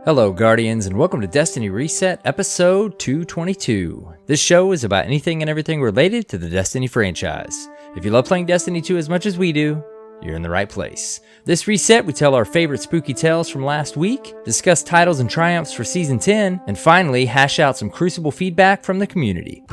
Hello, Guardians, and welcome to Destiny Reset, episode 222. This show is about anything and everything related to the Destiny franchise. If you love playing Destiny 2 as much as we do, you're in the right place. This reset, we tell our favorite spooky tales from last week, discuss titles and triumphs for Season 10, and finally, hash out some Crucible feedback from the community.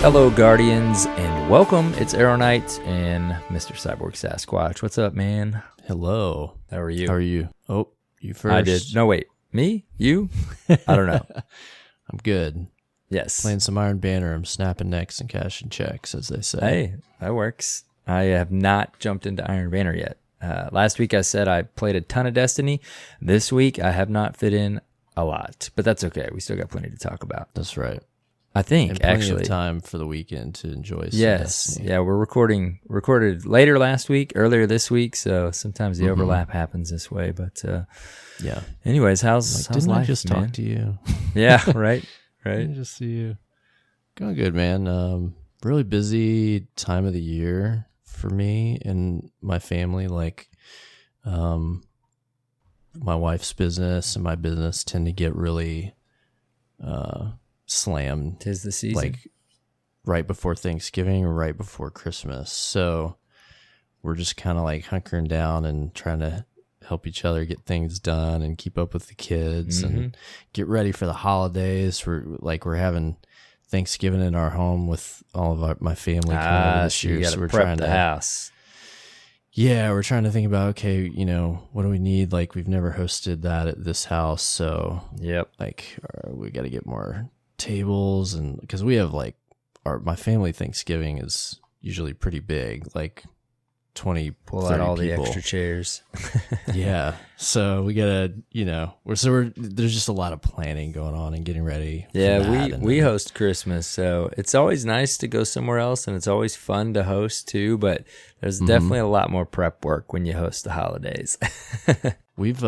Hello, Guardians, and welcome. It's AER0KNIGHT and Mr. CyborgSasquatch. What's up, man? Hello. How are you? How are you? Oh, you first. I did. No, wait. Me? You? I don't know. I'm good. Yes. Playing some Iron Banner. I'm snapping necks and cashing checks, as they say. Hey, that works. I have not jumped into Iron Banner yet. Last week I said I played a ton of Destiny. This week I have not fit in a lot, but that's okay. We still got plenty to talk about. That's right. I think, and plenty actually. Of time for the weekend to enjoy some Yes. Destiny. Yeah, we're recorded later last week, earlier this week, so sometimes the overlap happens this way, but yeah. Anyways, how's didn't life, I just man? talk to you? Yeah, right. Right. I just see you. Going good, man. Really busy time of the year for me and my family. Like, my wife's business and my business tend to get really slammed. 'Tis the season. Like right before Thanksgiving or right before Christmas. So we're just kind of like hunkering down and trying to help each other get things done and keep up with the kids and get ready for the holidays. We're having Thanksgiving in our home with all of my family coming over this year. So we're trying the house. Yeah, we're trying to think about, okay, what do we need? Like, we've never hosted that at this house. So Yep. like we got to get more tables, and because we have like my family Thanksgiving is usually pretty big, like 20 Pull 30 out all people. the extra chairs. Yeah, so we gotta there's just a lot of planning going on and getting ready for Yeah, that. we host Christmas, so it's always nice to go somewhere else, and it's always fun to host too, but there's definitely a lot more prep work when you host the holidays. We've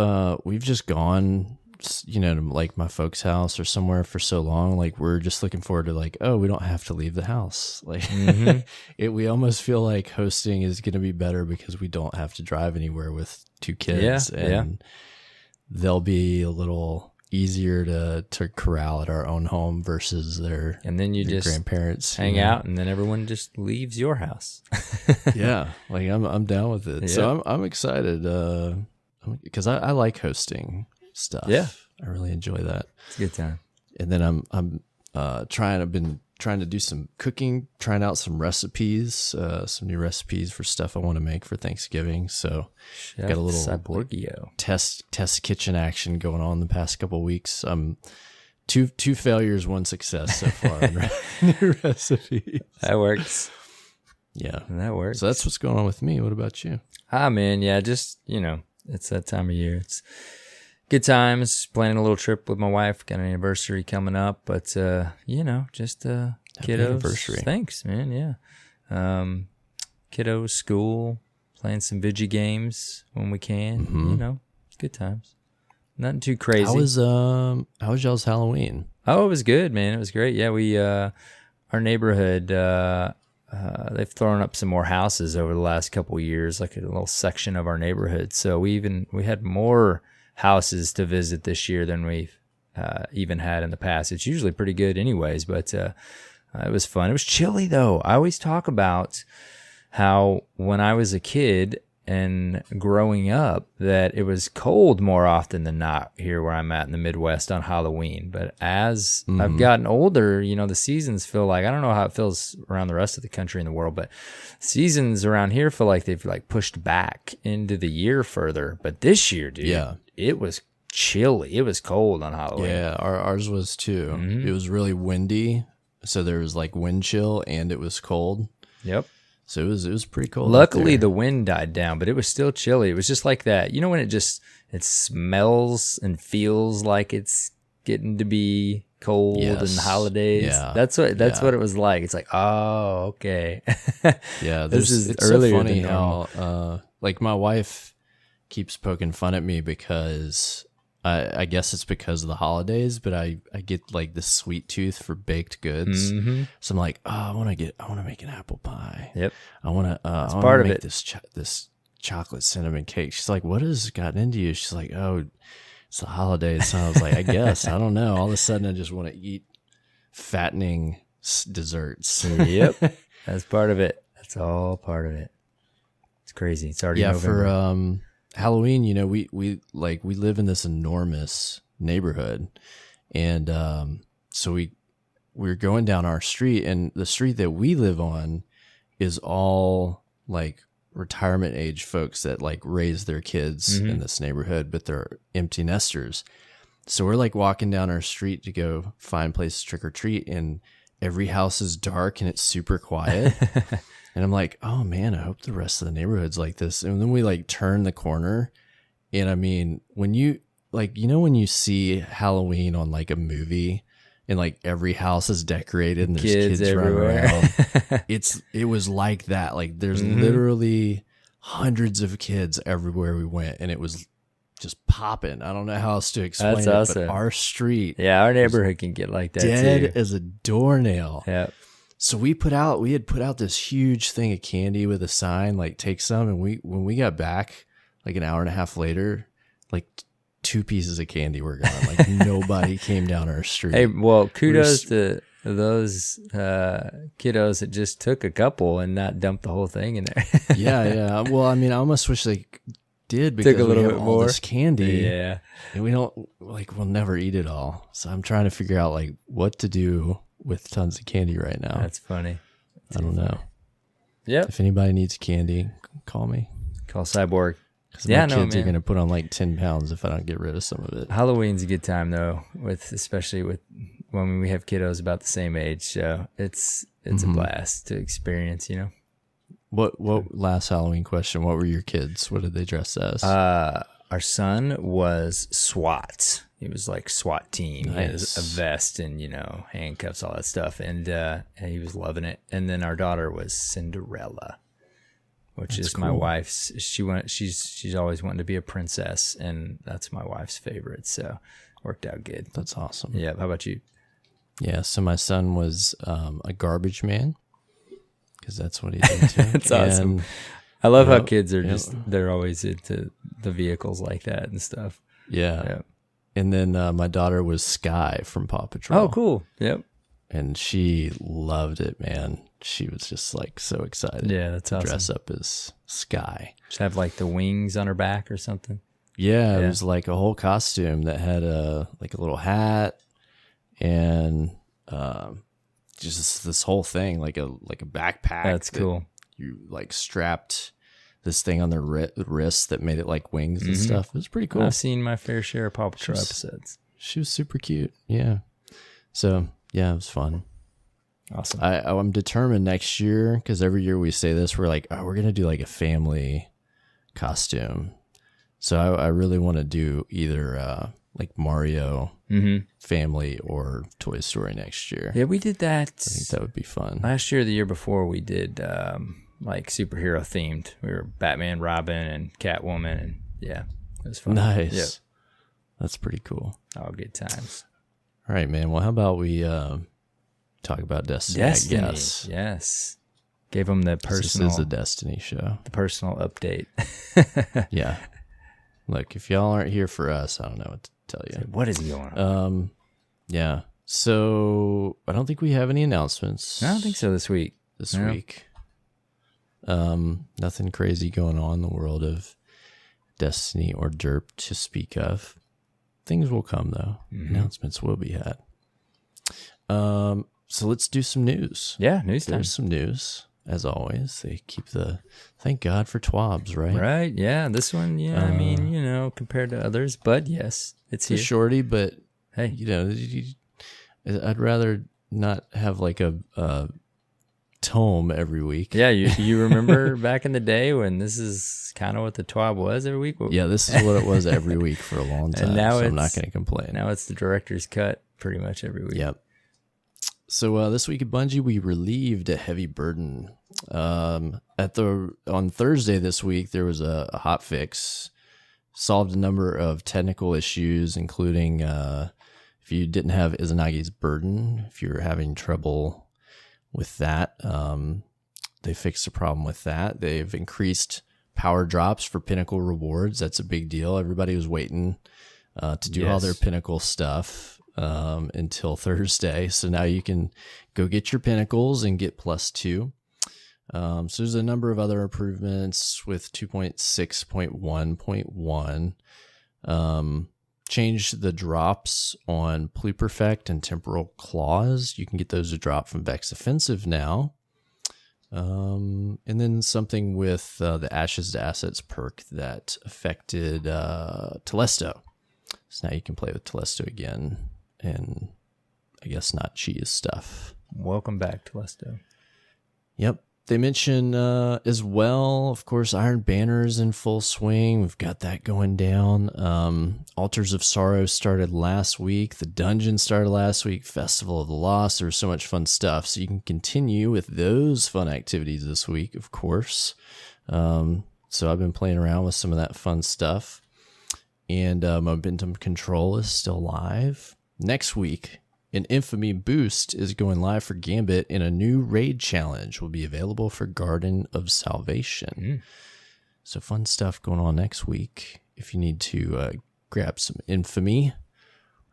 just gone to like my folks' house or somewhere for so long. Like, we're just looking forward to like, oh, we don't have to leave the house. Like we almost feel like hosting is going to be better because we don't have to drive anywhere with two kids. And they'll be a little easier to corral at our own home versus their and then you just grandparents hang out, and then everyone just leaves your house. Yeah, like I'm down with it. Yeah. So I'm excited because I like hosting stuff. Yeah, I really enjoy that. It's a good time. And then I've been trying to do some cooking, trying out some recipes, some new recipes for stuff I want to make for Thanksgiving. So Chef got a little Cyborgio. test kitchen action going on the past couple of weeks. Two failures, one success so far in new recipes. That works. Yeah, That works. so that's what's going on with me. What about you? Man, yeah, just, it's that time of year. It's good times, planning a little trip with my wife. Got an anniversary coming up, but, just kiddos. anniversary. Thanks, man, yeah. Kiddos, school, playing some video games when we can, good times. Nothing too crazy. How was y'all's Halloween? Oh, it was good, man. It was great. Yeah, we, our neighborhood, they've thrown up some more houses over the last couple of years, like a little section of our neighborhood. So we had more houses to visit this year than we've even had in the past. It's usually pretty good anyways, but it was fun. It was chilly though. I always talk about how when I was a kid and growing up that it was cold more often than not here where I'm at in the Midwest on Halloween. But as I've gotten older, the seasons feel like, I don't know how it feels around the rest of the country and the world, but seasons around here feel like they've like pushed back into the year further. But this year, dude, it was chilly. It was cold on Halloween. Yeah, ours was too. It was really windy, so there was like wind chill and it was cold. Yep. So it was pretty cold. Luckily, the wind died down, but it was still chilly. It was just like that. When it smells and feels like it's getting to be cold and holidays. Yeah. That's what it was like. It's like, oh, okay. Yeah, this is it's earlier so funny than normal. how like my wife keeps poking fun at me because I guess it's because of the holidays, but I get like this sweet tooth for baked goods. Mm-hmm. So I'm like, oh, I want to make an apple pie. Yep. I want to part of make it. this chocolate cinnamon cake. She's like, what has gotten into you? She's like, oh, it's the holidays. So I was like, I guess, I don't know. All of a sudden I just want to eat fattening desserts. Yep. That's part of it. That's all part of it. It's crazy. It's already November. For Halloween, you know, we live in this enormous neighborhood, and so we're going down our street, and the street that we live on is all like retirement age folks that like raise their kids in this neighborhood, but they're empty nesters. So we're like walking down our street to go find places to trick or treat, and every house is dark and it's super quiet. And I'm like, oh man, I hope the rest of the neighborhood's like this. And then we like turn the corner, and I mean, when you like, you know, when you see Halloween on like a movie and like every house is decorated and there's kids everywhere. running around, it was like that. Like there's literally hundreds of kids everywhere we went, and it was just popping. I don't know how else to explain That's it, awesome. but our street, our neighborhood can get like that dead too. as a doornail. Yep. So we had put out this huge thing of candy with a sign, like take some. And when we got back like an hour and a half later, like 2 pieces of candy were gone. Like nobody came down our street. Hey, well, kudos to those kiddos that just took a couple and not dumped the whole thing in there. Yeah. Well, I mean, I almost wish they did, because took a little we have bit all more this candy. Yeah. And we'll never eat it all. So I'm trying to figure out like what to do with tons of candy right now. That's funny. I don't know. Yep. If anybody needs candy, call me. Call Cyborg. Because my kids are going to put on like 10 pounds if I don't get rid of some of it. Halloween's a good time though, especially when we have kiddos about the same age. So it's a blast to experience, you know. What last Halloween question? What were your kids? What did they dress as? Our son was SWAT. He was like SWAT team. Nice. He has a vest and, you know, handcuffs, all that stuff. And he was loving it. And then our daughter was Cinderella, which That's is cool. my wife's. She's always wanted to be a princess, and that's my wife's favorite. So worked out good. That's awesome. Yeah. How about you? Yeah. So my son was a garbage man, because that's what he's into. That's awesome. I love how kids are they're always into the vehicles like that and stuff. Yeah. Yep. And then my daughter was Sky from Paw Patrol. Oh, cool. Yep. And she loved it, man. She was just like so excited. Yeah, that's to awesome. dress up as Sky. Just have like the wings on her back or something. Yeah, it was like a whole costume that had a little hat and just this whole thing, like a backpack. That's cool. You like strapped this thing on their wrist that made it like wings and stuff. It was pretty cool. I've seen my fair share of Paw Patrol episodes. She was super cute. Yeah. So yeah, it was fun. Awesome. I'm determined next year, because every year we say this, we're like, oh, we're gonna do like a family costume. So I really want to do either like Mario family or Toy Story next year. Yeah, we did that. I think that would be fun. Last year, the year before, we did like superhero themed. We were Batman, Robin, and Catwoman, and yeah, it was fun. Nice. Yep. That's pretty cool. All good times. All right, man. Well, how about we talk about Destiny? I guess. Yes. Gave them the personal. This is a Destiny show. The personal update. Yeah. Look, if y'all aren't here for us, I don't know what to tell you. What is going on? Yeah. So I don't think we have any announcements. I don't think so this week. Week. Nothing crazy going on in the world of Destiny or Derp to speak of. Things will come though. Announcements will be had. So let's do some news. Yeah, news time. There's some news. As always, they keep thank God for TWABs, right? Right, yeah. This one, yeah, I mean, you know, compared to others, but yes, it's a here. shorty, but hey, you know, I'd rather not have like a tome every week. Yeah, you remember back in the day when this is kind of what the TWAB was every week? Yeah, this is what it was every week for a long time, and now so I'm not going to complain. Now it's the director's cut pretty much every week. Yep. So this week at Bungie, we relieved a heavy burden. On Thursday this week, there was a hot fix. solved a number of technical issues, including if you didn't have Izanagi's burden, if you were having trouble with that, they fixed the problem with that. They've increased power drops for pinnacle rewards. That's a big deal. Everybody was waiting to do all their pinnacle stuff until Thursday. So now you can go get your pinnacles and get +2. So there's a number of other improvements with 2.6.1.1. Change the drops on Pluperfect and Temporal Claws. You can get those to drop from Vex Offensive now. And then something with the Ashes to Assets perk that affected Telesto. So now you can play with Telesto again, and I guess not cheese stuff. Welcome back, Telesto. Yep. They mention as well, of course, Iron Banner is in full swing. We've got that going down. Altars of Sorrow started last week. The Dungeon started last week. Festival of the Lost. There was so much fun stuff. So you can continue with those fun activities this week, of course. So I've been playing around with some of that fun stuff. And Momentum Control is still live. Next week, an Infamy boost is going live for Gambit, and a new raid challenge will be available for Garden of Salvation. So fun stuff going on next week. If you need to grab some Infamy,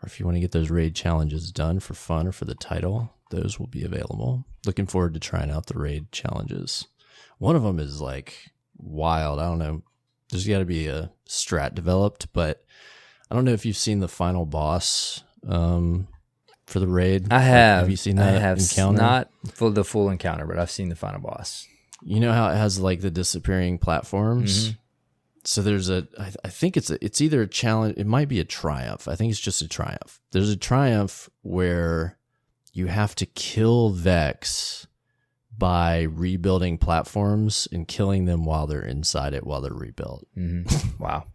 or if you want to get those raid challenges done for fun or for the title, those will be available. Looking forward to trying out the raid challenges. One of them is like wild. I don't know. There's got to be a strat developed, but I don't know if you've seen the final boss for the raid. I have. Have you seen that encounter? Not for the full encounter, but I've seen the final boss. You know how it has like the disappearing platforms? Mm-hmm. So there's I think it's either a challenge, it might be a triumph. I think it's just a triumph. There's a triumph where you have to kill Vex by rebuilding platforms and killing them while they're inside it, while they're rebuilt. Mm-hmm. Wow.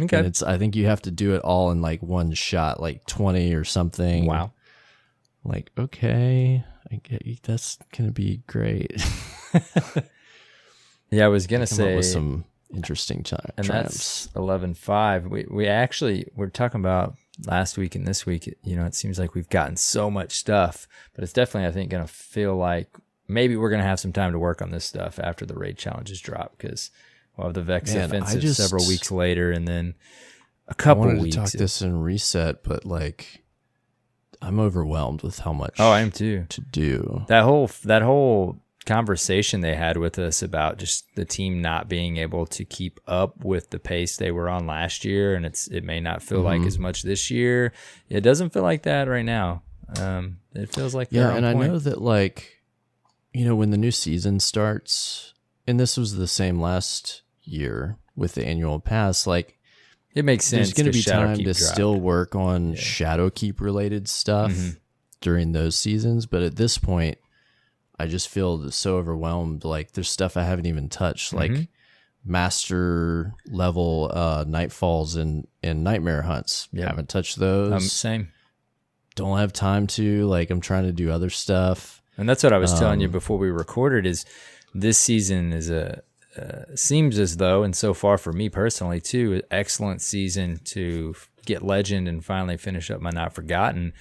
Okay. And I think you have to do it all in like one shot, like 20 or something. Wow. Like, okay, I get you. That's going to be great. Yeah, I was going to say with some interesting and triumphs. That's 11.5. We actually, we're talking about last week and this week, you know, it seems like we've gotten so much stuff, but it's definitely, I think, going to feel like maybe we're going to have some time to work on this stuff after the raid challenges drop, because we'll have the Vex Offensive several weeks later, and then a couple weeks. I wanted to talk this in reset, but like, I'm overwhelmed with how much. Oh, I am too. To do that whole conversation they had with us about just the team not being able to keep up with the pace they were on last year, and it may not feel like as much this year. It doesn't feel like that right now. It feels like and I know that, like, you know, when the new season starts, and this was the same last year with the annual pass, like, it makes sense. There's going to be time to still work on Shadowkeep related stuff during those seasons, but at this point, I just feel so overwhelmed. Like, there's stuff I haven't even touched, like master level Nightfalls and Nightmare Hunts. Yep. Haven't touched those. Same. Don't have time to. Like, I'm trying to do other stuff. And that's what I was telling you before we recorded, is this season is seems as though, and so far for me personally too, an excellent season to get Legend and finally finish up my Not Forgotten.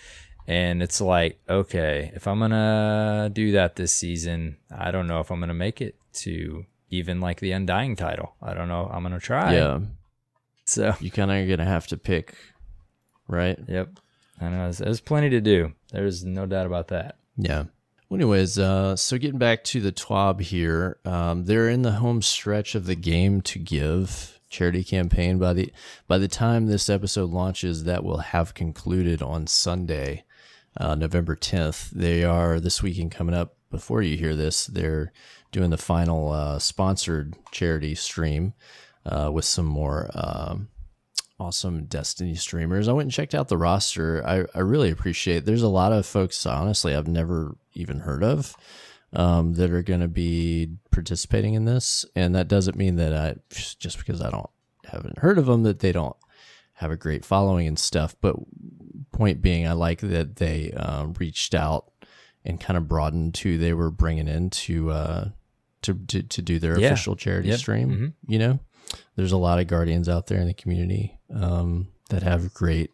And it's like, okay, if I'm going to do that this season, I don't know if I'm going to make it to even like the Undying title. I don't know. I'm going to try. Yeah. So you kind of are going to have to pick, right? Yep. I know. There's plenty to do. There's no doubt about that. Yeah. Well, anyways, so getting back to the TWAB here, they're in the home stretch of the Game to Give charity campaign. By the time this episode launches, that will have concluded on Sunday, November 10th. They are, this weekend coming up, before you hear this, they're doing the final sponsored charity stream with some more awesome Destiny streamers. I went and checked out the roster. I really appreciate, there's a lot of folks, honestly, I've never even heard of that are going to be participating in this. And that doesn't mean that just because I haven't heard of them, that they don't have a great following and stuff. But point being, I like that they reached out and kind of broadened who they were bringing in to do their official charity stream, you know? There's a lot of guardians out there in the community that have great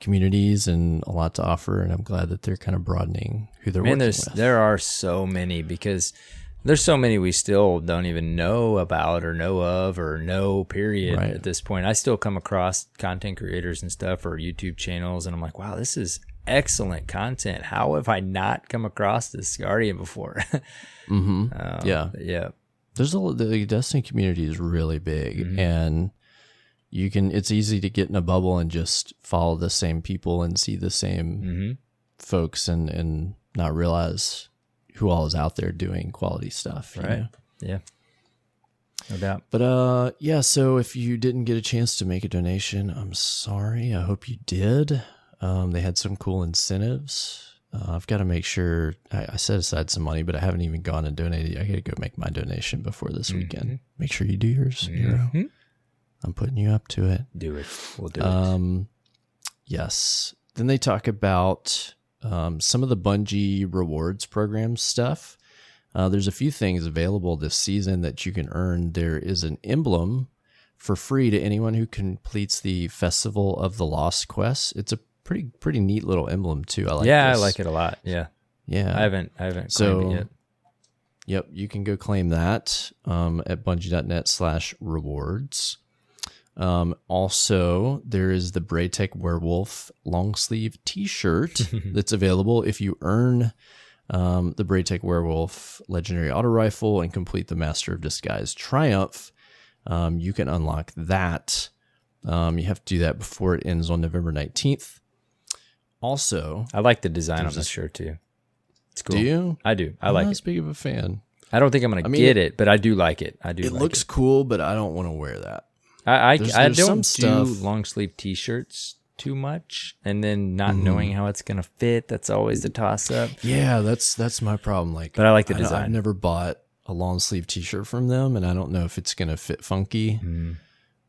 communities and a lot to offer, and I'm glad that they're kind of broadening who they're working with. There are so many, because there's so many we still don't even know about or know of or know, period, Right. at this point. I still come across content creators and stuff or YouTube channels, and I'm like, wow, this is excellent content. How have I not come across this Guardian before? Yeah. The Destiny community is really big, and it's easy to get in a bubble and just follow the same people and see the same folks and not realize who all is out there doing quality stuff. Right. You know? Yeah. No doubt. But yeah, so if you didn't get a chance to make a donation, I'm sorry. I hope you did. They had some cool incentives. I've got to make sure I set aside some money, but I haven't even gone and donated. I got to go make my donation before this weekend. Make sure you do yours, Nero. I'm putting you up to it. Do it. We'll do it. Yes. Then they talk about some of the Bungie rewards program stuff. There's a few things available this season that you can earn. There is an emblem for free to anyone who completes the Festival of the Lost quest. It's a pretty neat little emblem too. I like it a lot. Yeah. Yeah. I haven't claimed it yet. Yep, you can go claim that at bungie.net/rewards. Also, there is the Braytech Werewolf long sleeve t-shirt that's available if you earn the Braytech Werewolf Legendary Auto Rifle and complete the Master of Disguise Triumph. You can unlock that. You have to do that before it ends on November 19th. Also, I like the design on this shirt too. It's cool. Do you? I do. I'm like not it. as big of a fan. I don't think I'm going to get it, but I do like it. It looks cool, but I don't want to wear that. I some don't do stuff. long sleeve t-shirts too much, and then not knowing how it's going to fit. That's always the toss up. Yeah, that's my problem. Like, but I like the design. I've never bought a long sleeve t-shirt from them, and I don't know if it's going to fit funky.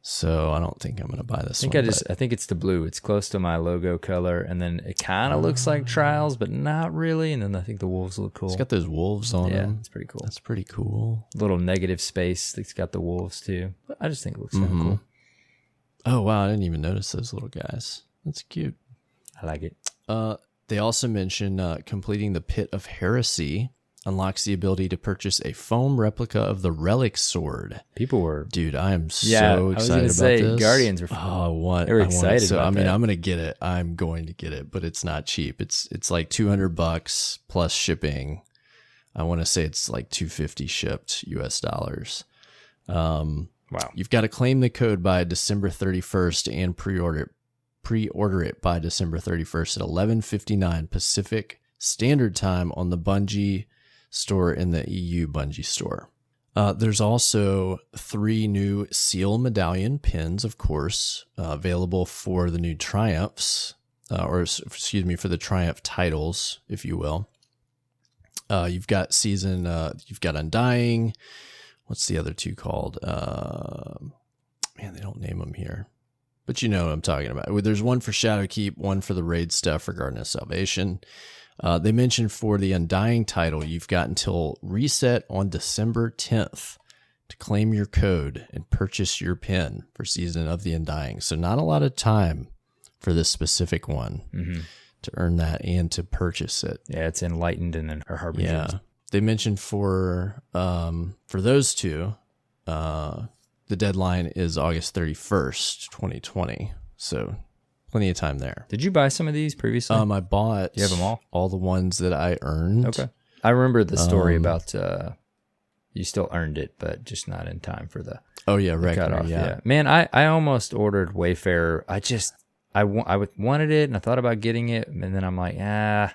So I don't think I'm going to buy this one. I think it's the blue. It's close to my logo color, and then it kind of looks like Trials, but not really. And then I think the wolves look cool. It's got those wolves on them. Yeah, it's pretty cool. That's pretty cool. Little negative space. It's got the wolves too. But I just think it looks kind of cool. Oh wow, I didn't even notice those little guys. That's cute. I like it. They also mention completing the Pit of Heresy unlocks the ability to purchase a foam replica of the Relic Sword. People were... Dude, I am so excited about this. Guardians were... They were excited so, about that. I'm going to get it. I'm going to get it, but it's not cheap. It's like $200 plus shipping. I want to say it's like $250 shipped US dollars. Wow. You've got to claim the code by December 31st and pre-order it by December 31st at 11:59 Pacific Standard Time on the Bungie store in the EU Bungie store. There's also 3 new seal medallion pins, of course, available for the new Triumphs, for the Triumph titles, if you will. You've got you've got Undying. What's the other 2 called? Man, they don't name them here. But you know what I'm talking about. There's one for Shadowkeep, one for the raid stuff for Garden of Salvation. They mentioned for the Undying title, you've got until reset on December 10th to claim your code and purchase your pin for Season of the Undying. So not a lot of time for this specific one to earn that and to purchase it. Yeah, it's Enlightened and then Harbingers. Yeah. They mentioned for those 2, the deadline is August 31st, 2020. So plenty of time there. Did you buy some of these previously? I bought... You have them all? All the ones that I earned. Okay. I remember the story about you still earned it, but just not in time for the... Oh, yeah, Reckoner, Reckoner, yeah. Man, I almost ordered Wayfarer. I wanted it, and I thought about getting it, and then I'm like, I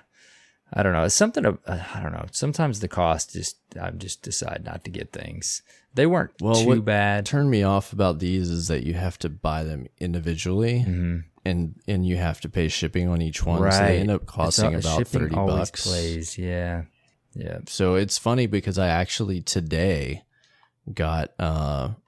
don't know. It's something I don't know. Sometimes the cost I just decide not to get things. They weren't too bad. What turned me off about these is that you have to buy them individually, and you have to pay shipping on each one. Right. So they end up costing about $30. Always plays, yeah. So it's funny because I actually today got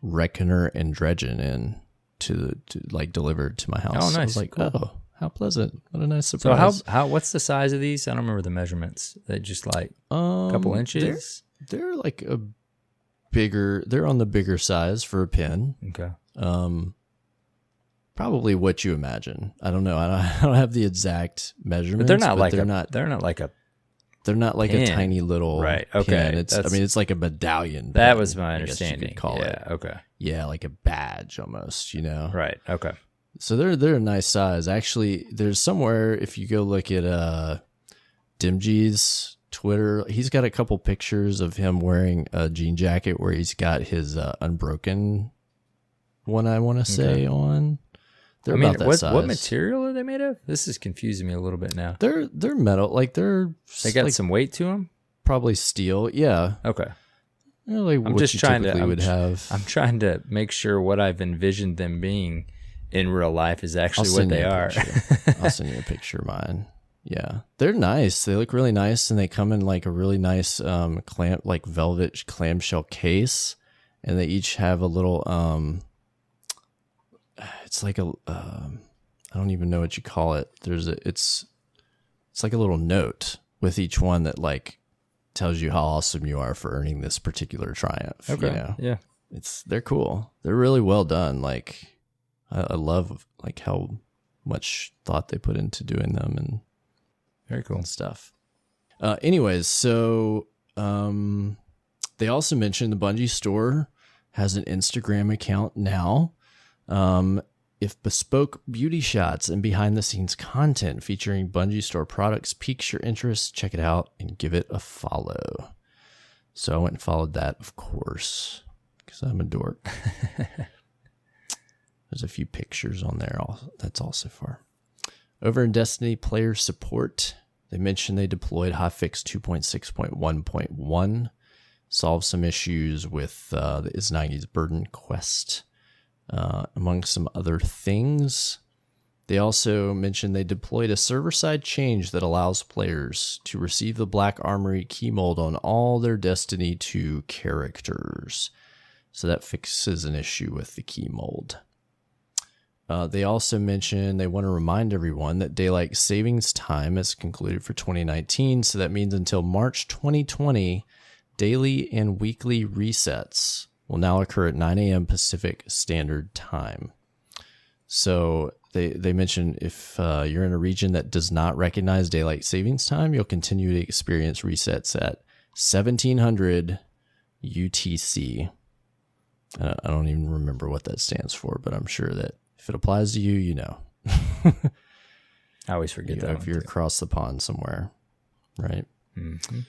Reckoner and Dredgen in to like delivered to my house. Oh, nice. I was like, cool. oh, how pleasant! What a nice surprise. So how what's the size of these? I don't remember the measurements. They just like a couple inches. They're like bigger. They're on the bigger size for a pin. Okay. Probably what you imagine. I don't know. I don't have the exact measurements. But they're not like a pin. tiny little right. Okay. pin. It's like a medallion. That pin, was my I guess you understanding. could call it. Okay. Yeah, like a badge almost. Right. Okay. So they're a nice size. Actually, there's somewhere if you go look at Dimgy's Twitter, he's got a couple pictures of him wearing a jean jacket where he's got his Unbroken one. I want to say on. They're about that size. What material are they made of? This is confusing me a little bit now. They're metal. Like they got some weight to them. Probably steel. Yeah. Okay. Like I'm just trying to. I'm trying to make sure what I've envisioned them being in real life is actually what they are. I'll send you a picture of mine. Yeah, they're nice. They look really nice, and they come in like a really nice velvet clamshell case, and they each have a little it's like a I don't even know what you call it. It's like a little note with each one that like tells you how awesome you are for earning this particular triumph. Okay. You know? Yeah. They're cool. They're really well done. Like I love like how much thought they put into doing them and very cool stuff. Anyways, so they also mentioned the Bungie store has an Instagram account now. If bespoke beauty shots and behind the scenes content featuring Bungie store products piques your interest, check it out and give it a follow. So I went and followed that, of course, because I'm a dork. There's a few pictures on there. That's all so far. Over in Destiny player support, they mentioned they deployed hotfix 2.6.1.1, solved some issues with the Izanagi's Burden quest. Among some other things. They also mentioned they deployed a server-side change that allows players to receive the Black Armory key mold on all their Destiny 2 characters. So that fixes an issue with the key mold. They also mentioned they want to remind everyone that daylight savings time has concluded for 2019. So that means until March 2020, daily and weekly resets will now occur at 9 a.m. Pacific Standard Time. So they mentioned if you're in a region that does not recognize daylight savings time, you'll continue to experience resets at 1700 UTC. I don't even remember what that stands for, but I'm sure that if it applies to you, you know. I always forget that. If you're across the pond somewhere, right? Mm-hmm.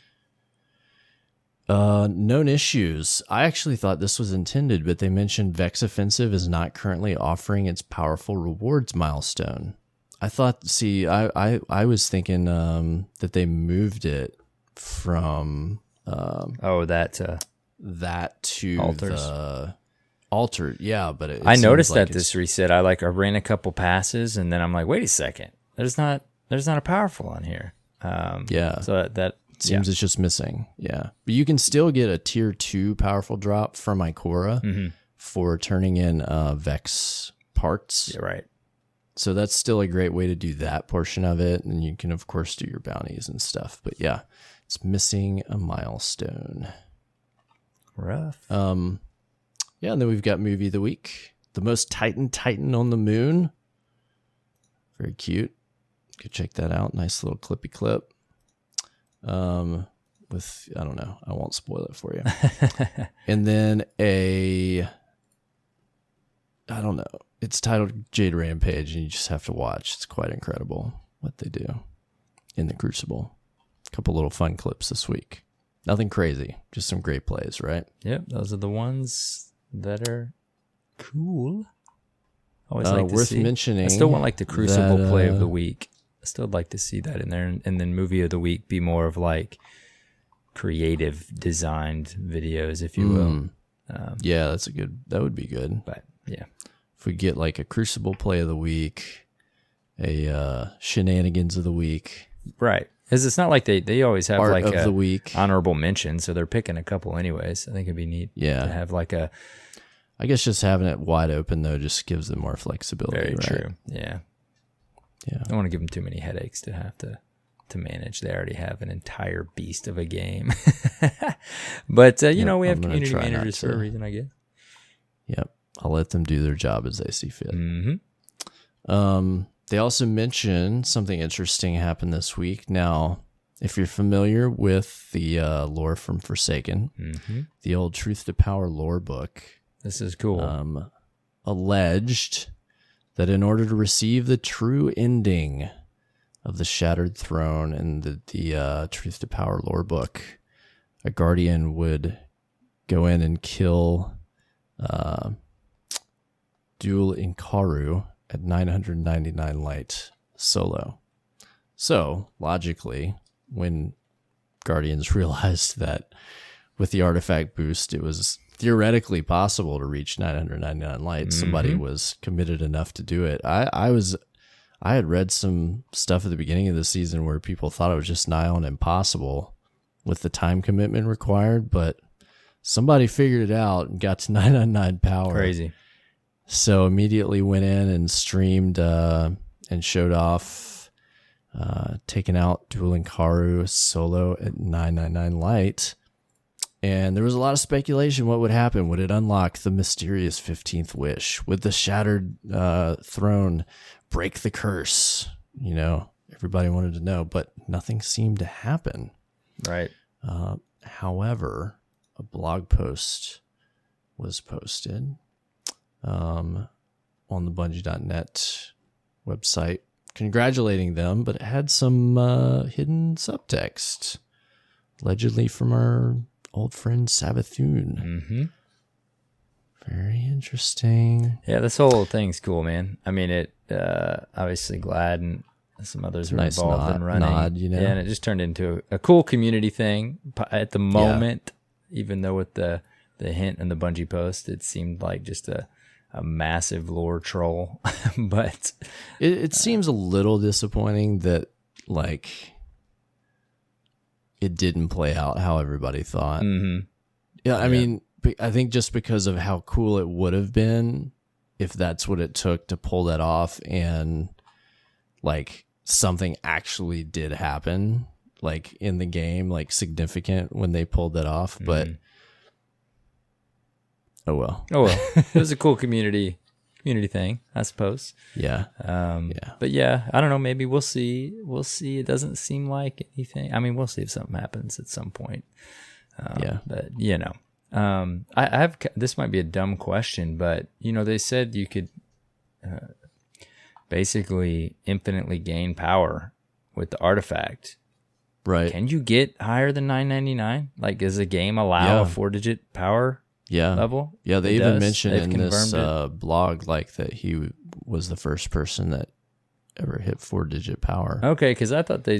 Known issues. I actually thought this was intended, but they mentioned Vex Offensive is not currently offering its powerful rewards milestone. I thought, I was thinking that they moved it from that to altars. The altered. Yeah, but I noticed that this reset. I ran a couple passes, and then I'm like, wait a second, there's not a powerful on here. Yeah. So that. Seems it's just missing. Yeah. But you can still get a tier 2 powerful drop from Ikora for turning in Vex parts. Yeah, right. So that's still a great way to do that portion of it. And you can, of course, do your bounties and stuff. But yeah, it's missing a milestone. Rough. Yeah, and then we've got Movie of the Week. The Most Titan on the Moon. Very cute. Go check that out. Nice little clippy clip. With, I don't know, I won't spoil it for you. And then I don't know, it's titled Jade Rampage, and you just have to watch. It's quite incredible what they do in the Crucible. A couple little fun clips this week. Nothing crazy, just some great plays, right? Yep, those are the ones that are cool. Always like to worth see. mentioning. I still want like the Crucible play of the week. I still would like to see that in there, and then movie of the week be more of like creative designed videos, if you will. Yeah, that would be good. But yeah, if we get like a Crucible play of the week, a shenanigans of the week, right? Because it's not like they always have art like of a the week honorable mention, so they're picking a couple anyways. I think it'd be neat. Yeah, to have like a. I guess just having it wide open though just gives them more flexibility. Very right? true. Yeah. Yeah. I don't want to give them too many headaches to have to to manage. They already have an entire beast of a game. But, we have community managers for a reason, I guess. Yep. I'll let them do their job as they see fit. Mm-hmm. They also mentioned something interesting happened this week. Now, if you're familiar with the lore from Forsaken, the old Truth to Power lore book. This is cool. Alleged that in order to receive the true ending of the Shattered Throne and the Truth to Power lore book, a Guardian would go in and kill Duel Inkaru at 999 light solo. So, logically, when Guardians realized that with the artifact boost, it was theoretically possible to reach 999 light, somebody was committed enough to do it. I had read some stuff at the beginning of the season where people thought it was just nigh on impossible with the time commitment required, but somebody figured it out and got to 999 power. Crazy. So immediately went in and streamed and showed off taking out Duel Inkaru solo at 999 light. And there was a lot of speculation what would happen. Would it unlock the mysterious 15th wish? Would the Shattered Throne break the curse? Everybody wanted to know, but nothing seemed to happen. Right. However, a blog post was posted on the Bungie.net website congratulating them, but it had some hidden subtext, allegedly from our old friend Sabathun. Very interesting. Yeah, this whole thing's cool, man. I mean, it obviously Glad and some others were nice involved in running. Yeah, and it just turned into a cool community thing at the moment. Even though with the hint and the Bungie post, it seemed like just a massive lore troll. But it seems a little disappointing that it didn't play out how everybody thought. Yeah, I mean, I think just because of how cool it would have been if that's what it took to pull that off, and something actually did happen in the game, significant when they pulled that off. But oh well. It was a cool community thing, I suppose. Yeah. But yeah, I don't know, maybe we'll see. It doesn't seem like anything. I mean, we'll see if something happens at some point. But I have, this might be a dumb question, but they said you could basically infinitely gain power with the artifact. Right. Can you get higher than 999? Does the game allow a 4-digit power level? Yeah, they even mentioned in this blog that he was the first person that ever hit 4-digit power. Okay, because I thought they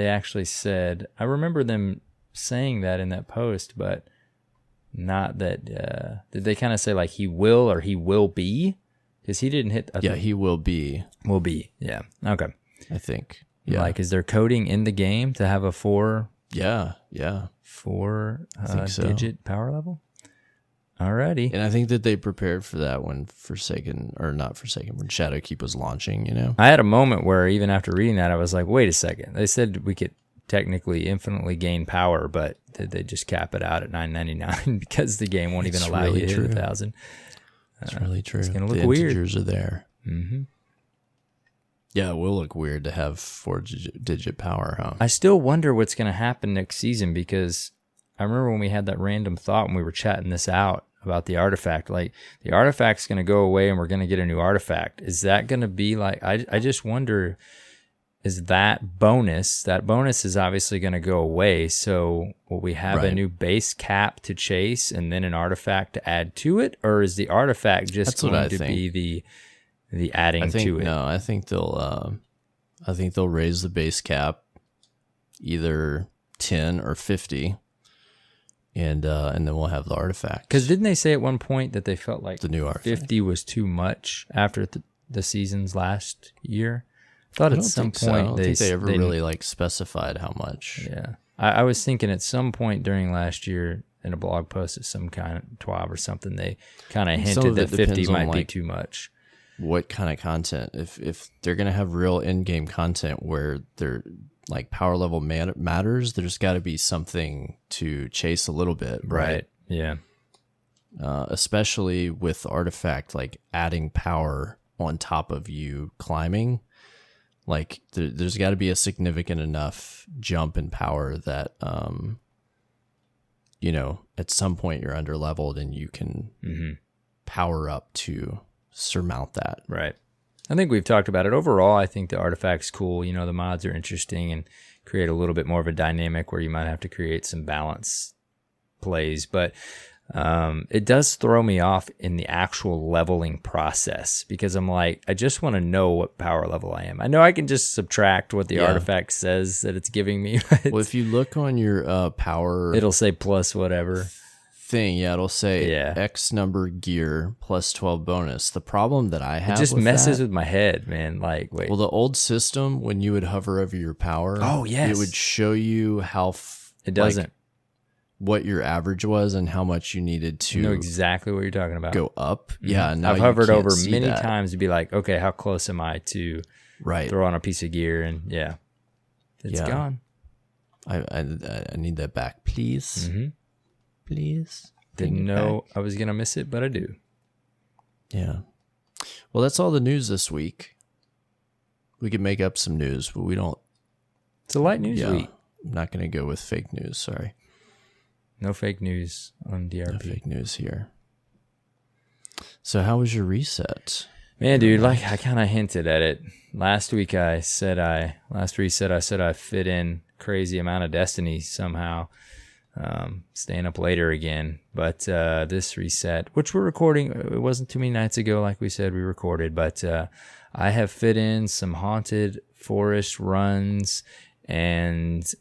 actually said, I remember them saying that in that post, but not that, did they kind of say he will or he will be? Because he didn't hit. He will be. Will be, yeah. Okay. I think. Yeah. Is there coding in the game to have a 4? Yeah. 4 digit power level? Alrighty. And I think that they prepared for that when when Shadowkeep was launching, I had a moment where even after reading that, I was like, wait a second. They said we could technically infinitely gain power, but did they just cap it out at 999 because the game won't even allow you to hit 1,000? It's really true. It's going to look the weird. Integers are there. Yeah, it will look weird to have 4-digit power, huh? I still wonder what's going to happen next season, because I remember when we had that random thought when we were chatting this out about the artifact. The artifact's going to go away and we're going to get a new artifact. Is that going to be I just wonder, is that bonus is obviously going to go away. So will we have a new base cap to chase and then an artifact to add to it? Or is the artifact just going to be the adding to it? No, I think they'll raise the base cap either 10 or 50, and then we'll have the artifact. Because didn't they say at one point that they felt like the new artifact 50 was too much after the seasons last year? I thought at some point I don't think they ever really specified how much. Yeah, I was thinking at some point during last year in a blog post of some kind of 12 or something, they kind of hinted that 50 might be too much. what kind of content. If they're gonna have real in-game content where they're like power level matters, there's got to be something to chase a little bit, right? Yeah. Especially with artifact, like adding power on top of you climbing, like there's got to be a significant enough jump in power that at some point you're under leveled and you can power up to surmount that. Right. I think we've talked about it. Overall, I think the artifact's cool. The mods are interesting and create a little bit more of a dynamic where you might have to create some balance plays, but it does throw me off in the actual leveling process, because I'm like, I just want to know what power level I am. I know I can just subtract what the artifact says that it's giving me. Well, if you look on your power, it'll say plus whatever thing. Yeah, it'll say X number gear plus 12 bonus. The problem that I have, it just messes with my head, man. Like, wait. Well, the old system, when you would hover over your power, it would show you how it doesn't. What your average was and how much you needed to know exactly what you're talking about. Go up. Yeah. Now I've hovered over many times to be like, okay, how close am I to throw on a piece of gear? And it's gone. I need that back, please. Please. Didn't know I was going to miss it, but I do. Yeah. Well, that's all the news this week. We could make up some news, but we don't. It's a light news week. I'm not going to go with fake news. Sorry. No fake news on DRP. No fake news here. So how was your reset? Man, dude, like I kind of hinted at it. Last reset I said I fit in crazy amount of Destiny somehow. Staying up later again. But this reset, which we're recording, it wasn't too many nights ago, like we said we recorded, but I have fit in some Haunted Forest runs and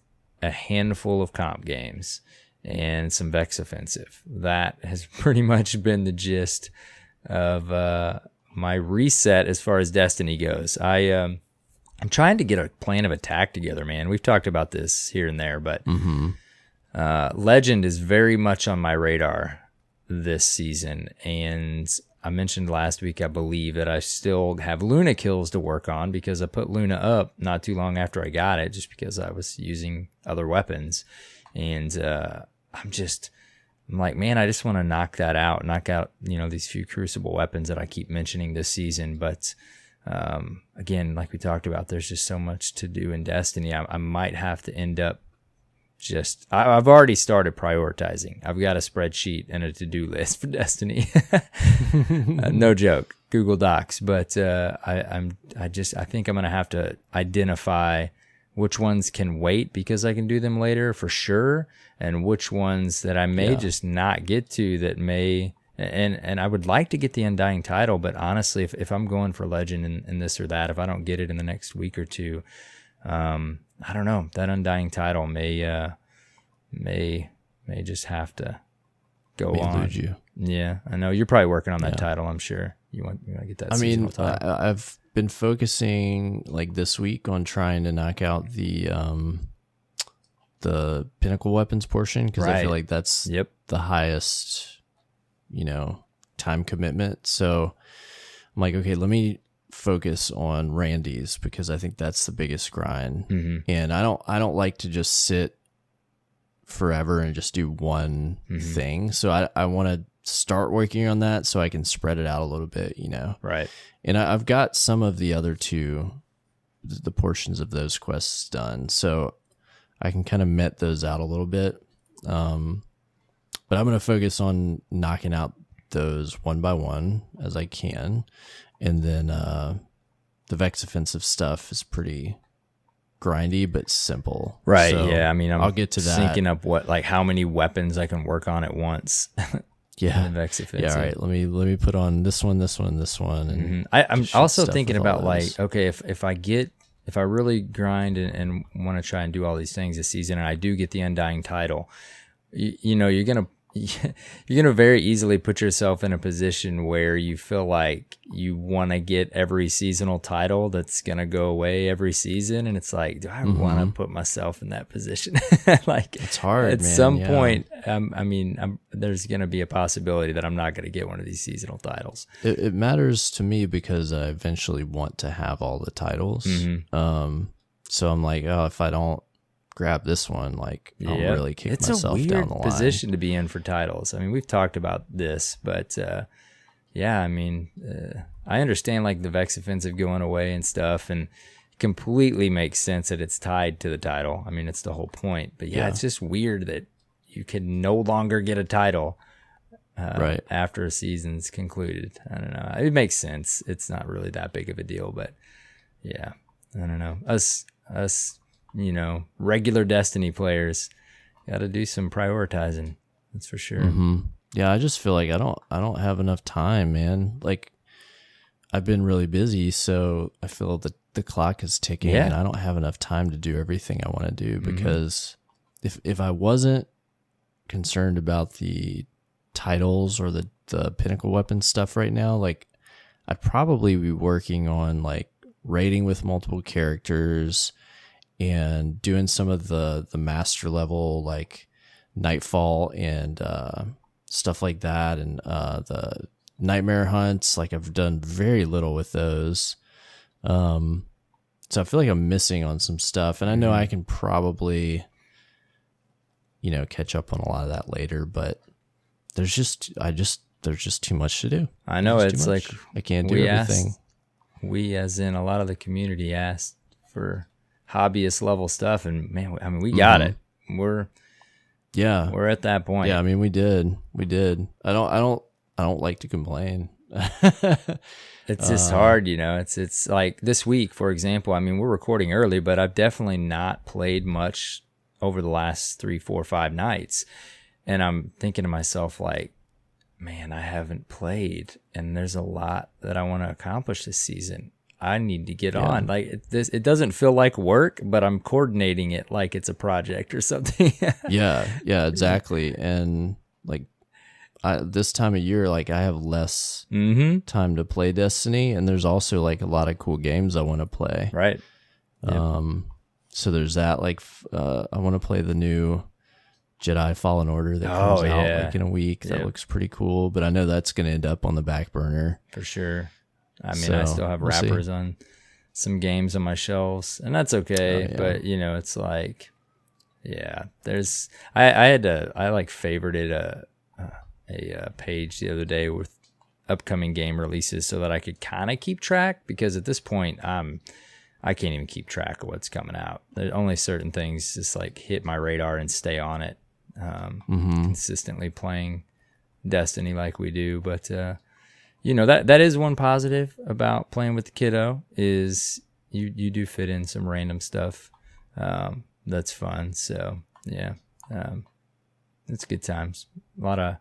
a handful of comp games and some Vex Offensive. That has pretty much been the gist of my reset as far as Destiny goes. I'm trying to get a plan of attack together, man. We've talked about this here and there, but Legend is very much on my radar this season. And I mentioned last week, I believe, that I still have Luna kills to work on, because I put Luna up not too long after I got it, just because I was using other weapons. And I'm like, man, I just want to knock out, these few Crucible weapons that I keep mentioning this season. But again, like we talked about, there's just so much to do in Destiny. I might have to end up I've already started prioritizing. I've got a spreadsheet and a to-do list for Destiny. No joke, Google Docs. But I think I'm going to have to identify which ones can wait because I can do them later for sure, and which ones that I may just not get to that may, and I would like to get the Undying title, but honestly, if I'm going for Legend and this or that, if I don't get it in the next week or two, I don't know, that Undying title may just have to go on. Lose you. Yeah, I know you're probably working on that title. I'm sure you want to get that. Title. I've been focusing like this week on trying to knock out the pinnacle weapons portion, because I feel like that's the highest, time commitment. So I'm like, okay, let me focus on Randy's, because I think that's the biggest grind. And I don't like to just sit forever and just do one thing. So I want to start working on that so I can spread it out a little bit, Right. And I've got some of the other two, the portions of those quests done, so I can kind of met those out a little bit. But I'm going to focus on knocking out those one by one as I can. And then the Vex Offensive stuff is pretty grindy but simple. Right. So yeah. I mean, I'll get to that. Syncing up how many weapons I can work on at once. Yeah. Vex Offensive. Yeah. All right. Let me put on this one, and I'm also thinking about okay, if I really grind and want to try and do all these things this season, and I do get the Undying title, you're gonna you're going to very easily put yourself in a position where you feel like you want to get every seasonal title that's going to go away every season. And it's like, do I want to put myself in that position? Like, it's hard, at man. some point, there's going to be a possibility that I'm not going to get one of these seasonal titles. It matters to me because I eventually want to have all the titles. So I'm like, oh, if I don't grab this one, like, I'll really kick myself down the line. It's a weird position to be in for titles. I mean, we've talked about this, but I mean, I understand like the Vex offensive going away and stuff, and completely makes sense that it's tied to the title. I mean, it's the whole point. But it's just weird that you can no longer get a title right after a season's concluded. I don't know. It makes sense. It's not really that big of a deal, but yeah, I don't know. Us, regular Destiny players got to do some prioritizing. That's for sure. Yeah, I just feel like I don't have enough time, man. Like, I've been really busy, so I feel that the clock is ticking, and I don't have enough time to do everything I want to do. Because if I wasn't concerned about the titles or the pinnacle weapon stuff right now, like, I'd probably be working on like raiding with multiple characters and doing some of the master level, like Nightfall and stuff like that, and the nightmare hunts. Like, I've done very little with those, so I feel like I'm missing on some stuff, and I know I can probably catch up on a lot of that later, but there's just too much to do. I know, it's like I can't do everything. We, as in a lot of the community, asked for hobbyist level stuff, and man, I mean, we got it. We're at that point. Yeah, I mean, we did. I don't like to complain. It's just hard, it's like this week, for example. I mean, we're recording early, but I've definitely not played much over the last 3, 4, 5 nights, and I'm thinking to myself, like, man, I haven't played, and there's a lot that I want to accomplish this season. I need to get on. Like, it doesn't feel like work, but I'm coordinating it like it's a project or something. Yeah, exactly. And like, this time of year, like, I have less time to play Destiny, and there's also like a lot of cool games I want to play. Right. So there's that. Like, I want to play the new Jedi Fallen Order that comes out like in a week. That looks pretty cool, but I know that's going to end up on the back burner for sure. I mean, I still have wrappers on some games on my shelves, and that's okay. But it's like, there's I like favorited a page the other day with upcoming game releases so that I could kind of keep track, because at this point I can't even keep track of what's coming out. There's only certain things just like hit my radar and stay on it, consistently playing Destiny like we do. But that is one positive about playing with the kiddo, is you do fit in some random stuff. That's fun. So it's good times. A lot of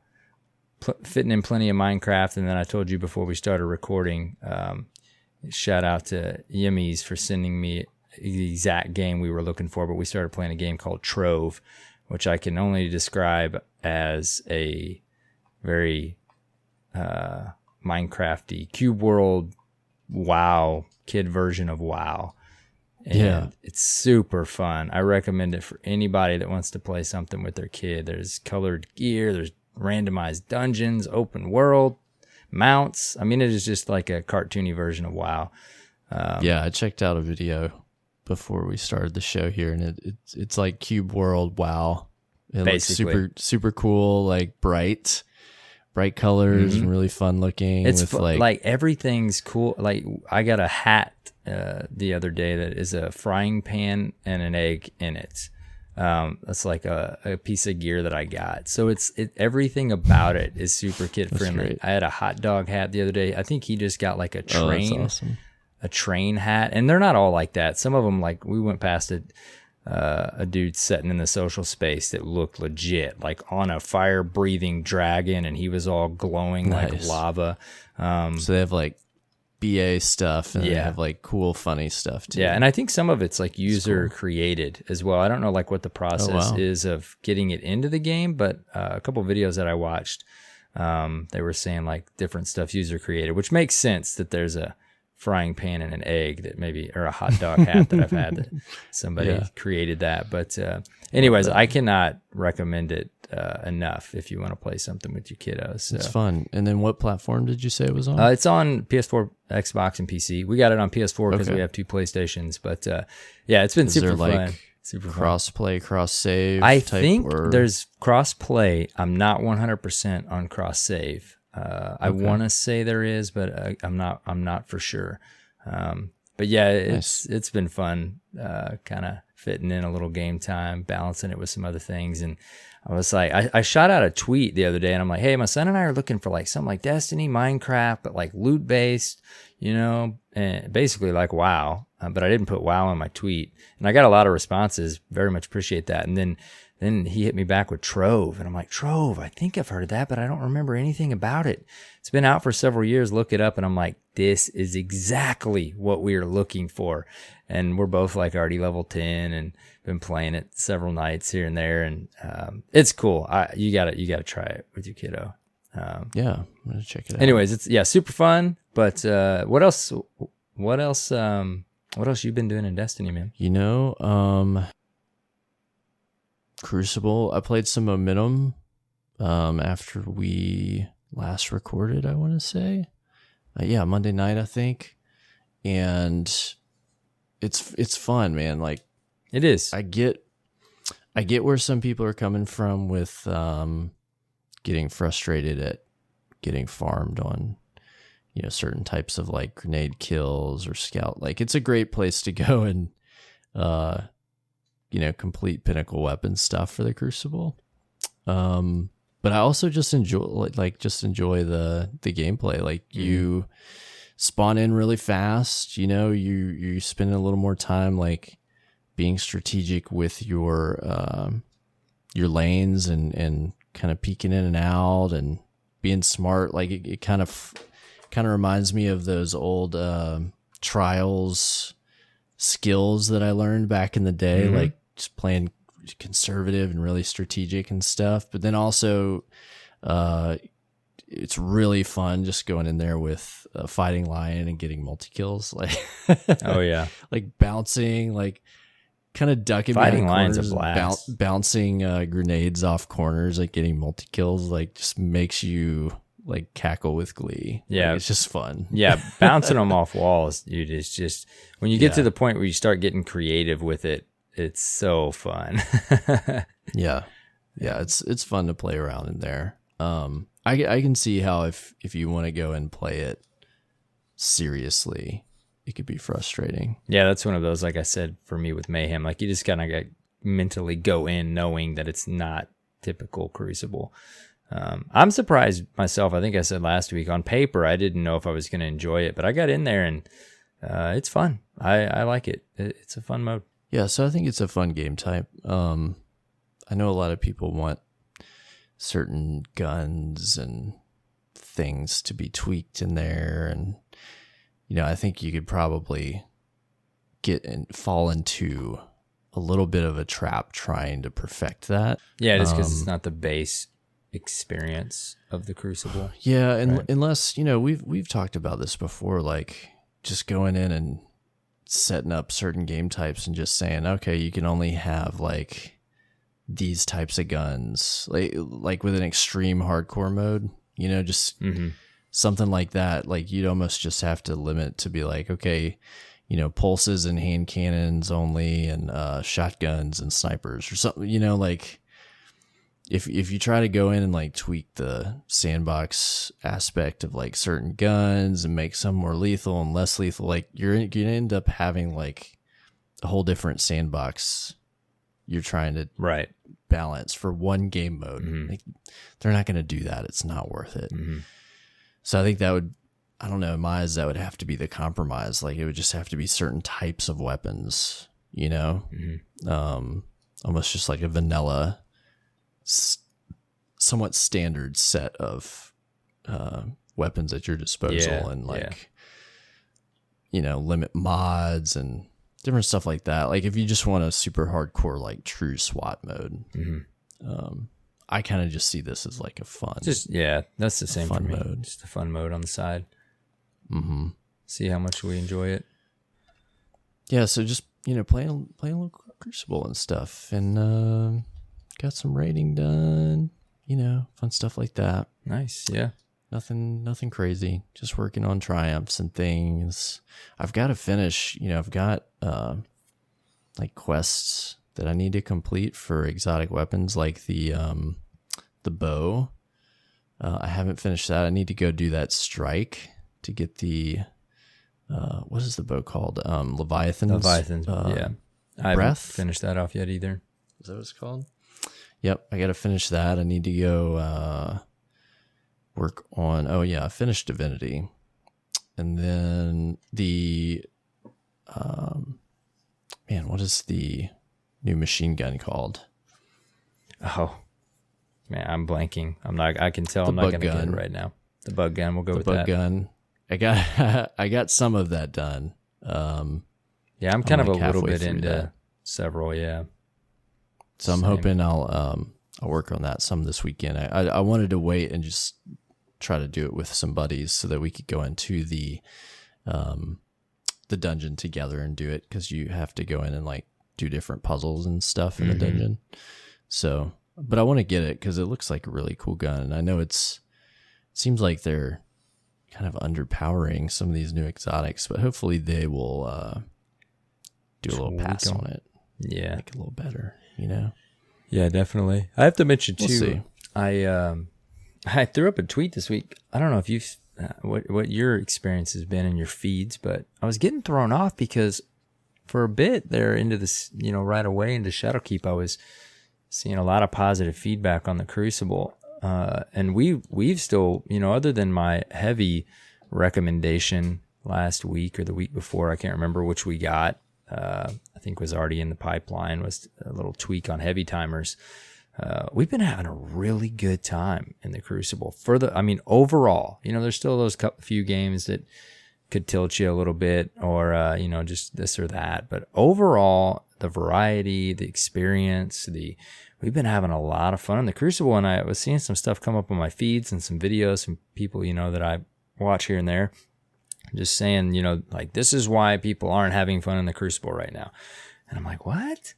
fitting in plenty of Minecraft. And then I told you before we started recording, shout out to Yimmies for sending me the exact game we were looking for, but we started playing a game called Trove, which I can only describe as a very Minecrafty cube world WoW kid version of WoW, and it's super fun. I recommend it for anybody that wants to play something with their kid. There's colored gear, there's randomized dungeons, open world, mounts. I mean, it is just like a cartoony version of WoW. I checked out a video before we started the show here, and it's like cube world WoW. It basically looks super cool, like bright colors and really fun looking. It's like everything's cool. Like, I got a hat the other day that is a frying pan and an egg in it. That's like a piece of gear that I got. So everything about it is super kid friendly. I had a hot dog hat the other day. I think he just got like a train, that's awesome. A train hat, and they're not all like that. Some of them, like, we went past a dude sitting in the social space that looked legit, like on a fire breathing dragon, and he was all glowing like lava. So they have like BA stuff, and they Yeah. have like cool, funny stuff too. Yeah, and I think some of it's like user created as well. I don't know like what the process wow. is of getting it into the game, but a couple of videos that I watched, they were saying like different stuff user created, which makes sense that there's a frying pan and an egg that maybe, or a hot dog hat that I've had that somebody Yeah. created that. But anyways, I cannot recommend it enough if you want to play something with your kiddos. So. It's fun. And then what platform did you say it was on? It's on PS4, Xbox, and PC. We got it on PS4 because Okay. we have 2 PlayStations. But yeah, it's been Is super there fun. like Super fun. cross-play, cross-save I type? think Or... there's cross-play. I'm not 100% on cross-save. I want to say there is, but I'm not for sure. But yeah, it's been fun, kind of fitting in a little game time, balancing it with some other things. And I was like, I shot out a tweet the other day, and I'm like, hey, my son and I are looking for like something like Destiny, Minecraft, but like loot based, and basically like WoW. But I didn't put WoW in my tweet, and I got a lot of responses. Very much appreciate that. And then he hit me back with Trove, and I'm like, Trove, I think I've heard of that, but I don't remember anything about it. It's been out for several years. Look it up, and I'm like, this is exactly what we are looking for. And we're both like already level 10 and been playing it several nights here and there, and it's cool. You gotta try it with your kiddo. Yeah, I'm gonna check it out. Anyways, it's super fun. But what else? What else you been doing in Destiny, man? Crucible. I played some Momentum after we last recorded, I want to say. Monday night, I think. And it's fun, man. Like, it is. I get where some people are coming from with getting frustrated at getting farmed on certain types of like grenade kills or scout. Like, it's a great place to go and complete pinnacle weapon stuff for the Crucible. But I also just enjoy the gameplay. Like, you spawn in really fast, you spend a little more time like being strategic with your lanes and kind of peeking in and out and being smart. Like, it kind of reminds me of those old Trials skills that I learned back in the day, like just playing conservative and really strategic and stuff. But then also it's really fun just going in there with a fighting lion and getting multi-kills. Like, oh yeah, like bouncing, like kind of ducking fighting behind lions corners, a blast. Bouncing grenades off corners, like getting multi-kills, like just makes you like cackle with glee. Yeah, like, it's just fun. Yeah, bouncing them off walls, dude. It's just when you get to the point where you start getting creative with it, it's so fun. Yeah, it's fun to play around in there. I can see how if you want to go and play it seriously, it could be frustrating. Yeah, that's one of those, like I said, for me with Mayhem, like you just kind of mentally go in knowing that it's not typical Crucible. I'm surprised myself. I think I said last week, on paper, I didn't know if I was going to enjoy it, but I got in there and it's fun. I like it. It's a fun mode. Yeah, so I think it's a fun game type. I know a lot of people want certain guns and things to be tweaked in there, and I think you could probably fall into a little bit of a trap trying to perfect that. Yeah, just because it's not the base experience of the Crucible. Yeah, and right? Unless we've talked about this before, like just going in and setting up certain game types and just saying, okay, you can only have like these types of guns, like with an extreme hardcore mode, just something like that. Like, you'd almost just have to limit to be like, okay, pulses and hand cannons only, and shotguns and snipers or something, like if you try to go in and like tweak the sandbox aspect of like certain guns and make some more lethal and less lethal, like you're gonna end up having like a whole different sandbox you're trying to balance for one game mode. Like, they're not going to do that. It's not worth it. So I think that would, I don't know, in my eyes, that would have to be the compromise. Like, it would just have to be certain types of weapons, almost just like a vanilla, somewhat standard set of weapons at your disposal. limit mods and different stuff like that. Like if you just want a super hardcore, like true SWAT mode, I kind of just see this as like a fun. That's the same for me. Mode. Just a fun mode on the side. Mm-hmm. See how much we enjoy it. Yeah, so just playing a little Crucible and stuff, and got some raiding done. Fun stuff like that. Nice, yeah. Nothing crazy. Just working on triumphs and things. I've got to finish. I've got like quests that I need to complete for exotic weapons, like the bow. I haven't finished that. I need to go do that strike to get the what is the bow called? Leviathan. Yeah. I haven't finished that off yet either. Is that what it's called? Yep, I got to finish that. I need to go work on. Oh yeah, I finished Divinity, and then the what is the new machine gun called? Oh man, I'm blanking. I can tell I'm not going to get it right now. The bug gun. We'll go with that. The bug gun. I got some of that done. Yeah, I'm kind of a little bit into several. Yeah. So I'm hoping I'll work on that some this weekend. I wanted to wait and just try to do it with some buddies so that we could go into the dungeon together and do it, because you have to go in and like do different puzzles and stuff in the dungeon. So, but I want to get it because it looks like a really cool gun, and I know it seems like they're kind of underpowering some of these new exotics, but hopefully they will do a little pass on it. Yeah, make it a little better. Yeah, definitely. I have to mention too. We'll see. I threw up a tweet this week. I don't know if you've what your experience has been in your feeds, but I was getting thrown off because for a bit there into this, right away into Shadowkeep, I was seeing a lot of positive feedback on the Crucible, and we've still, other than my heavy recommendation last week or the week before, I can't remember which we got. I think was already in the pipeline, was a little tweak on heavy timers. We've been having a really good time in the Crucible. Overall, there's still those few games that could tilt you a little bit, or just this or that. But overall, the variety, the experience, we've been having a lot of fun in the Crucible. And I was seeing some stuff come up on my feeds and some videos from people that I watch here and there, just saying, like, this is why people aren't having fun in the Crucible right now. And I'm like, what?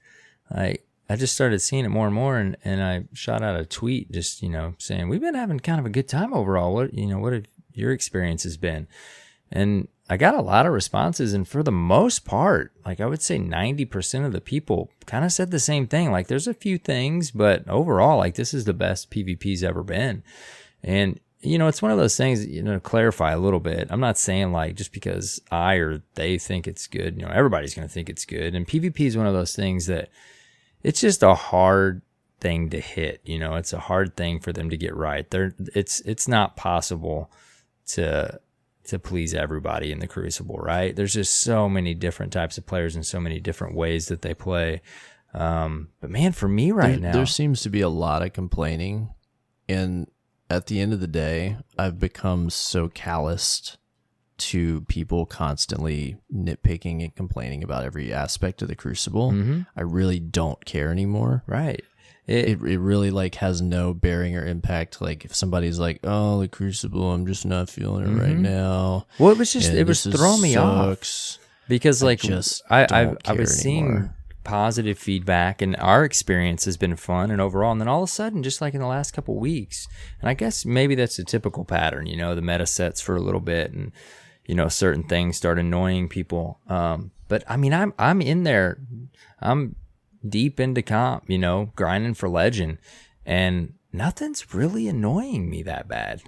I just started seeing it more and more, and I shot out a tweet just, saying, we've been having kind of a good time overall. What have your experiences been? And I got a lot of responses, and for the most part, like I would say 90% of the people kind of said the same thing. Like, there's a few things, but overall, like, this is the best PvP's ever been. And it's one of those things, to clarify a little bit. I'm not saying like just because I or they think it's good, everybody's going to think it's good. And PvP is one of those things that it's just a hard thing to hit. It's a hard thing for them to get right. It's not possible to please everybody in the Crucible, right? There's just so many different types of players and so many different ways that they play. But man, for me now, there seems to be a lot of complaining, and at the end of the day, I've become so calloused to people constantly nitpicking and complaining about every aspect of the Crucible. I really don't care anymore. Right. It really like has no bearing or impact. Like if somebody's like, "Oh, the Crucible, I'm just not feeling it right now." Well, it was throwing me off because like I was seeing positive feedback, and our experience has been fun and overall, and then all of a sudden, just like in the last couple of weeks, and I guess maybe that's a typical pattern, the meta sets for a little bit, and certain things start annoying people, but I mean I'm in there, I'm deep into comp, grinding for legend, and nothing's really annoying me that bad.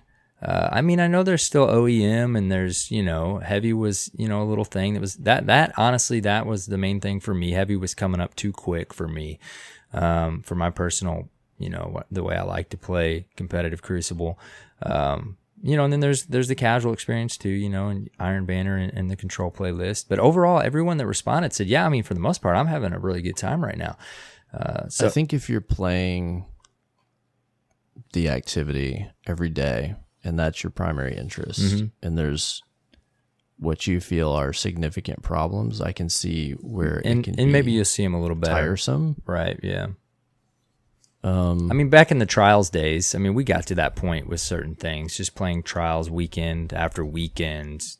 I know there's still OEM, and there's, heavy was, a little thing that was that honestly, that was the main thing for me. Heavy was coming up too quick for me, for my personal, the way I like to play competitive Crucible. And then there's the casual experience too, and Iron Banner and the control playlist. But overall, everyone that responded said, yeah, for the most part, I'm having a really good time right now. So I think if you're playing the activity every day, and that's your primary interest, and there's what you feel are significant problems, I can see where it can and be maybe you'll see them a little better. tiresome. Right, yeah. I mean, back in the trials days, I mean, we got to that point with certain things, just playing trials weekend after weekend,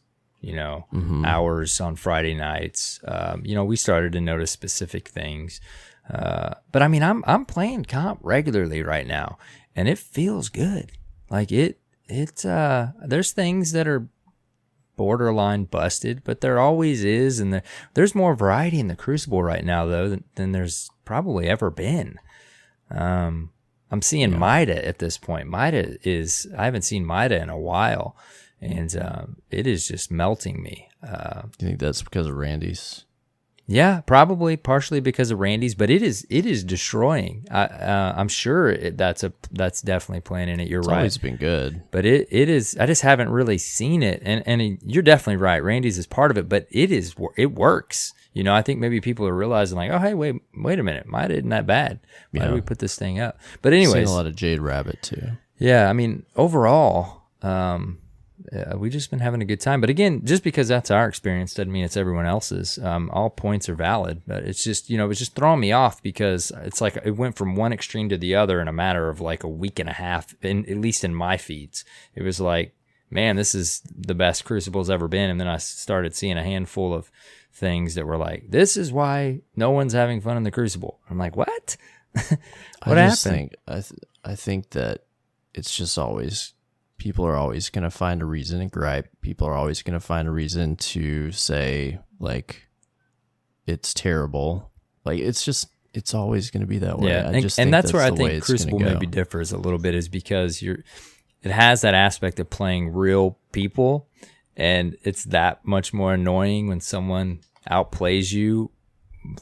hours on Friday nights. We started to notice specific things. But I mean, I'm playing comp regularly right now, and it feels good. Like there's things that are borderline busted, but there always is, and there's more variety in the Crucible right now though than there's probably ever been. I'm seeing Mida at this point. I haven't seen Mida in a while, and it is just melting me. Do you think that's because of Randy's? Yeah, probably partially because of Randy's, but it is destroying. I'm sure that's definitely playing in it. You're right. It's always been good, but it is. I just haven't really seen it, and you're definitely right. Randy's is part of it, but it works. I think maybe people are realizing like, oh, hey, wait a minute, mine isn't that bad. Why do we put this thing up? But anyways, seen a lot of Jade Rabbit too. Yeah, I mean, overall, we've just been having a good time. But again, just because that's our experience doesn't mean it's everyone else's. All points are valid, but it's just it's just throwing me off because it's like it went from one extreme to the other in a matter of like a week and a half. At least in my feeds, it was like, man, this is the best Crucible's ever been, and then I started seeing a handful of things that were like, this is why no one's having fun in the Crucible. I'm like, what? What happened? I think that it's just always, people are always going to find a reason to gripe. People are always going to find a reason to say like it's terrible. Like it's always going to be that way. Yeah, I just think that's where I the way think it's Crucible gonna go. maybe differs a little bit, is because it has that aspect of playing real people. And it's that much more annoying when someone outplays you,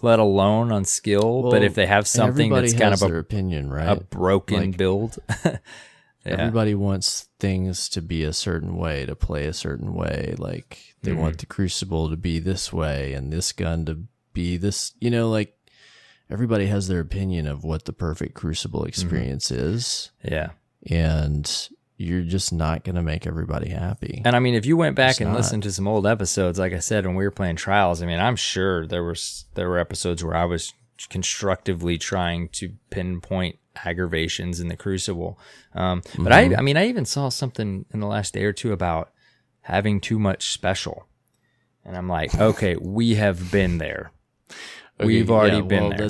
let alone on skill. But if they have something that's kind of their opinion, right? a broken build. Yeah. Everybody wants things to be a certain way, to play a certain way. Like they want the Crucible to be this way and this gun to be this, like everybody has their opinion of what the perfect Crucible experience is. Yeah. And you're just not going to make everybody happy. And I mean, if you went back and listened to some old episodes, like I said, when we were playing trials, I mean, I'm sure there were episodes where I was constructively trying to pinpoint aggravations in the Crucible. But I even saw something in the last day or two about having too much special. And I'm like, okay, we have been there. We've already been there.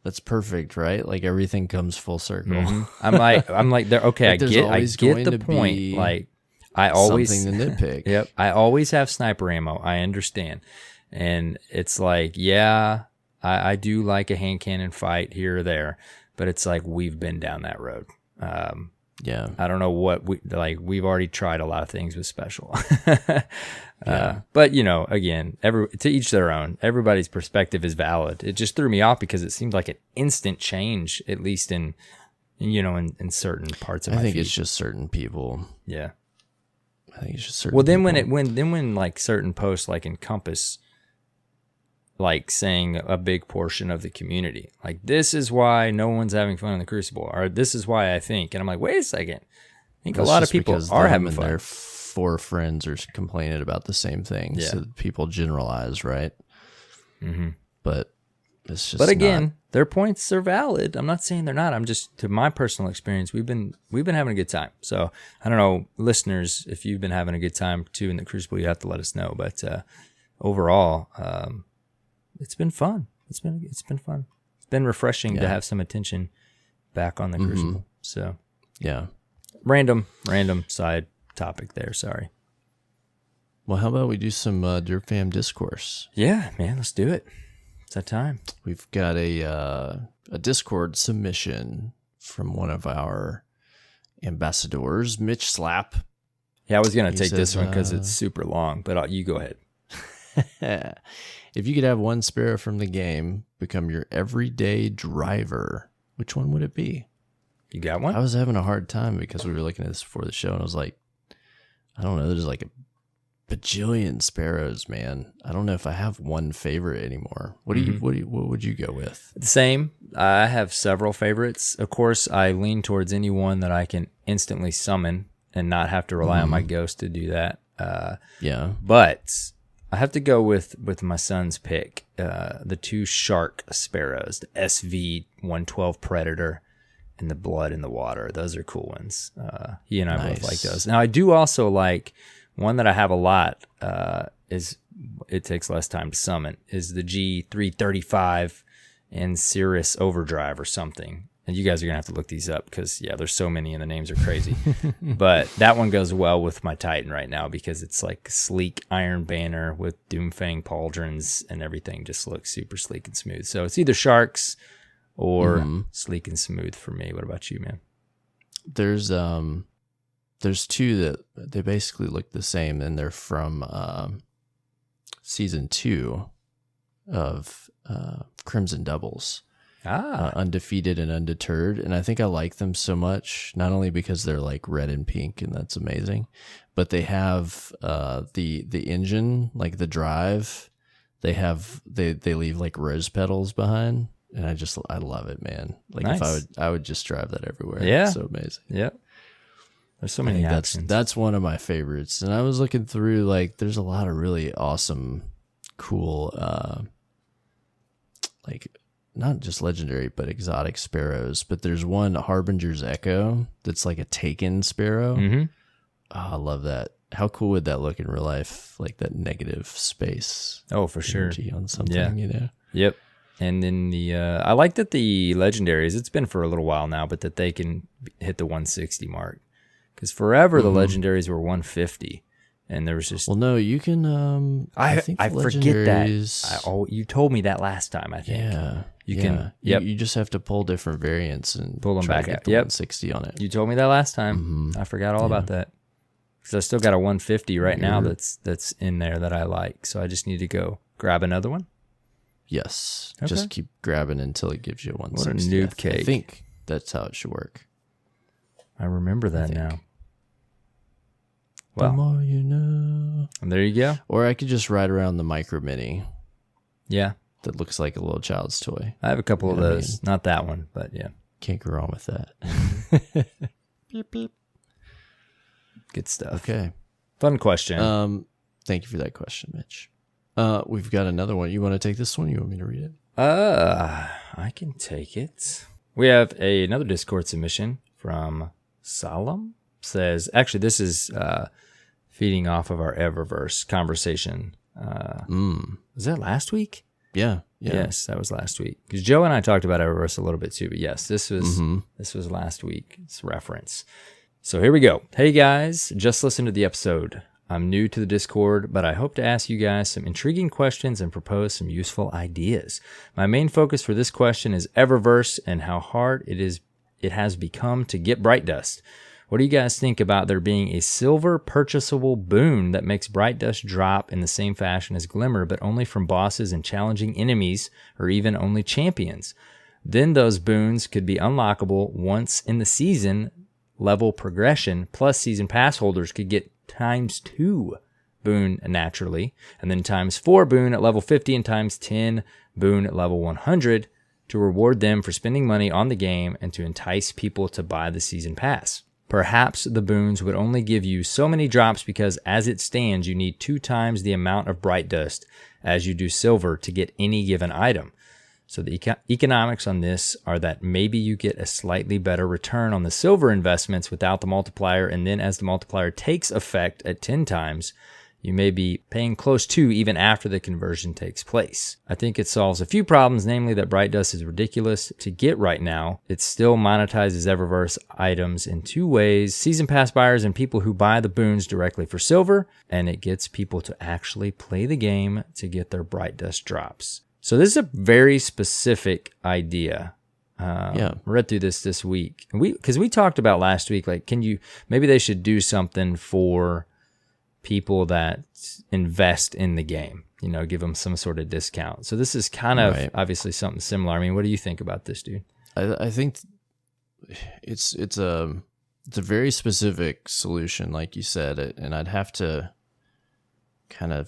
That's perfect, right? Like everything comes full circle. I'm like, there. Okay, like I get the point. Like, I always something to nitpick. Yep, I always have sniper ammo. I understand, and it's like, yeah, I do like a hand cannon fight here or there, but it's like we've been down that road. Yeah, I don't know what we've already tried a lot of things with special. But again, to each their own. Everybody's perspective is valid. It just threw me off because it seemed like an instant change, at least in certain parts of my feed. it's just certain people. Yeah. I think it's just certain Well, then people. when like certain posts like encompass like saying a big portion of the community, like this is why no one's having fun in the Crucible, or this is why I think, and I'm like, wait a second, I think a lot of people are having fun. Their 4 friends are complaining about the same thing, so people generalize, right? But it's just. But again, their points are valid. I'm not saying they're not. I'm just, to my personal experience, we've been having a good time. So I don't know, listeners, if you've been having a good time too in the Crucible, you have to let us know. But overall, it's been fun. It's been fun. It's been refreshing to have some attention back on the Crucible. So yeah, random side topic there. Sorry. Well, how about we do some Derp Fam discourse? Yeah, man, let's do it. It's that time. We've got a Discord submission from one of our ambassadors, Mitch Slap. Yeah, I was gonna take this one because it's super long, but you go ahead. If you could have one sparrow from the game become your everyday driver, which one would it be? You got one? I was having a hard time because we were looking at this before the show, and I was like, I don't know, there's like a bajillion sparrows, man. I don't know if I have one favorite anymore. What would you go with? The same. I have several favorites. Of course, I lean towards any one that I can instantly summon and not have to rely on my ghost to do that. Yeah. But I have to go with my son's pick, the two shark sparrows, the SV-112 Predator and the Blood in the Water. Those are cool ones. He and I both like those. Now, I do also like one that I have a lot, is it takes less time to summon, is the G335 and Cirrus Overdrive or something. And you guys are going to have to look these up because, yeah, there's so many and the names are crazy. But that one goes well with my Titan right now because it's like sleek iron banner with Doomfang pauldrons and everything just looks super sleek and smooth. So it's either sharks or sleek and smooth for me. What about you, man? There's two that they basically look the same, and they're from season 2 of Crimson Doubles. Undefeated and Undeterred, and I think I like them so much, not only because they're like red and pink and that's amazing, but they have the engine, like the drive, they leave like rose petals behind, and I love it, man. Like nice. If I would just drive that everywhere. Yeah, it's so amazing. Yep. There's so many options. That's one of my favorites, and I was looking through, like, there's a lot of really awesome, cool, like, not just legendary, but exotic sparrows. But there's one, Harbinger's Echo, that's like a taken sparrow. Mm-hmm. Oh, I love that. How cool would that look in real life? Like that negative space. Oh, for sure. On something, you know? Yep. And then I like that the legendaries, it's been for a little while now, but that they can hit the 160 mark. Because forever the legendaries were 150. And there was just... Well, no, you can... I forget that. You told me that last time, I think. Yeah. You can... Yep. You just have to pull different variants and pull them back out. Yep. 160 on it. You told me that last time. I forgot all about that. Because I still got a 150 right now that's in there that I like. So I just need to go grab another one. Yes. Okay. Just keep grabbing until it gives you a 160. What a noob cake. I think that's how it should work. I remember that now. Well, the more you know. And there you go. Or I could just ride around the Micro Mini. Yeah. That looks like a little child's toy. I have a couple of those. Not that one, but yeah. Can't go wrong with that. Beep, beep. Good stuff. Okay. Fun question. Thank you for that question, Mitch. We've got another one. You want to take this one? Or you want me to read it? I can take it. We have another Discord submission from Salam. Says, actually, this is feeding off of our Eververse conversation. Was that last week? Yeah. Yes, that was last week. Because Joe and I talked about Eververse a little bit too. But yes, this was last week's reference. So here we go. Hey guys, just listened to the episode. I'm new to the Discord, but I hope to ask you guys some intriguing questions and propose some useful ideas. My main focus for this question is Eververse and how hard it has become to get Bright Dust. What do you guys think about there being a silver purchasable boon that makes Bright Dust drop in the same fashion as Glimmer, but only from bosses and challenging enemies, or even only champions? Then those boons could be unlockable once in the season level progression, plus season pass holders could get ×2 boon naturally, and then ×4 boon at level 50 and ×10 boon at level 100 to reward them for spending money on the game and to entice people to buy the season pass. Perhaps the boons would only give you so many drops because as it stands, you need 2 times the amount of Bright Dust as you do silver to get any given item. So the economics on this are that maybe you get a slightly better return on the silver investments without the multiplier, and then as the multiplier takes effect at 10 times, you may be paying close to even after the conversion takes place. I think it solves a few problems, namely that Bright Dust is ridiculous to get right now. It still monetizes Eververse items in 2 ways: season pass buyers and people who buy the boons directly for silver, and it gets people to actually play the game to get their Bright Dust drops. So this is a very specific idea. I read through this week. Because we talked about last week, like, maybe they should do something for people that invest in the game, give them some sort of discount. So this is kind of obviously something similar. I mean, what do you think about this, dude? I think it's a very specific solution, like you said, and I'd have to I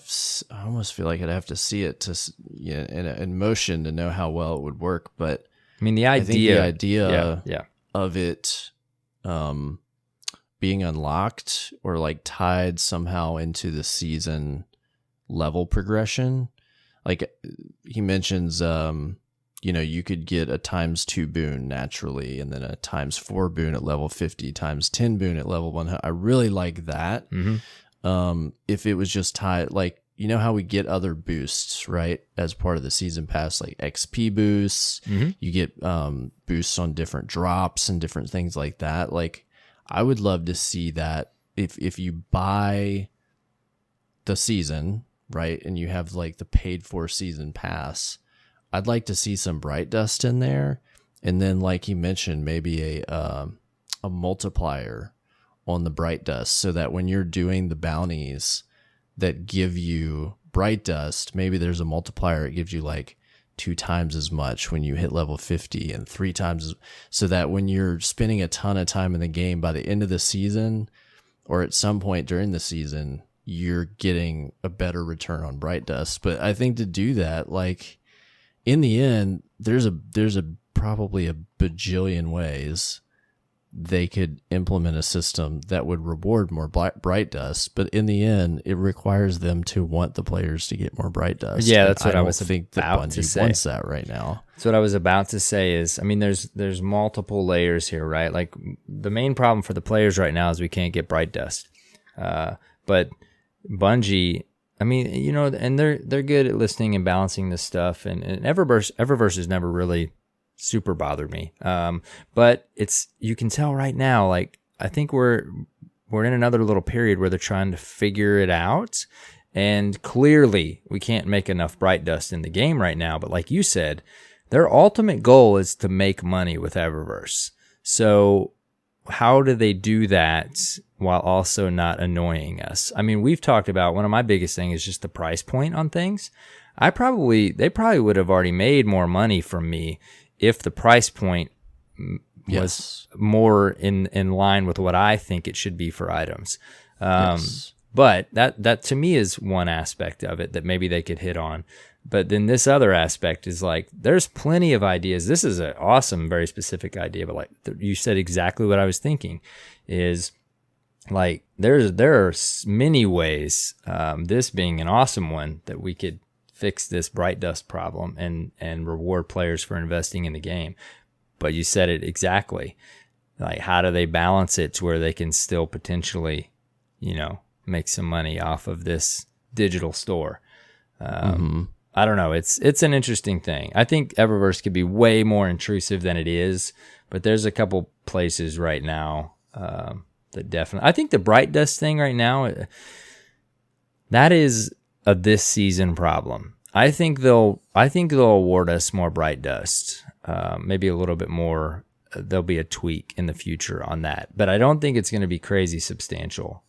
almost feel like I'd have to see it in motion to know how well it would work. But I mean, the idea of it being unlocked or like tied somehow into the season level progression. Like he mentions, you could get a ×2 boon naturally, and then a ×4 boon at level 50, ×10 boon at level 100. I really like that. If it was just tied, like, you know how we get other boosts, right? As part of the season pass, like XP boosts, you get boosts on different drops and different things like that. Like, I would love to see that if you buy the season, right, and you have like the paid for season pass, I'd like to see some Bright Dust in there, and then like you mentioned, maybe a multiplier on the Bright Dust, so that when you're doing the bounties that give you Bright Dust, maybe there's a multiplier. It gives you like 2 times as much when you hit level 50 and 3 times, so that when you're spending a ton of time in the game, by the end of the season or at some point during the season, you're getting a better return on Bright Dust. But I think to do that, like, in the end, there's probably a bajillion ways they could implement a system that would reward more Bright Dust, but in the end, it requires them to want the players to get more Bright Dust. Yeah, that's what I was think that about to Bungie say. wants that right now. That's what I was about to say is, I mean, there's multiple layers here, right? Like, the main problem for the players right now is we can't get Bright Dust. But Bungie, I mean, and they're good at listening and balancing this stuff, and Eververse has never really super bothered me. But you can tell right now, like, I think we're in another little period where they're trying to figure it out, and clearly we can't make enough Bright Dust in the game right now. But like you said, their ultimate goal is to make money with Eververse. So how do they do that while also not annoying us? I mean, we've talked about, one of my biggest things is just the price point on things. They probably would have already made more money from me if the price point was more in line with what I think it should be for items. But that to me is one aspect of it that maybe they could hit on. But then this other aspect is like, there's plenty of ideas. This is an awesome, very specific idea, but like you said exactly what I was thinking is, like, there are many ways, this being an awesome one, that we could fix this Bright Dust problem and reward players for investing in the game. But you said it exactly. Like, how do they balance it to where they can still potentially, make some money off of this digital store? I don't know. It's an interesting thing. I think Eververse could be way more intrusive than it is, but there's a couple places right now that definitely. I think the Bright Dust thing right now, that is a this season problem. I think they'll award us more Bright Dust, maybe a little bit more. There'll be a tweak in the future on that, but I don't think it's going to be crazy substantial.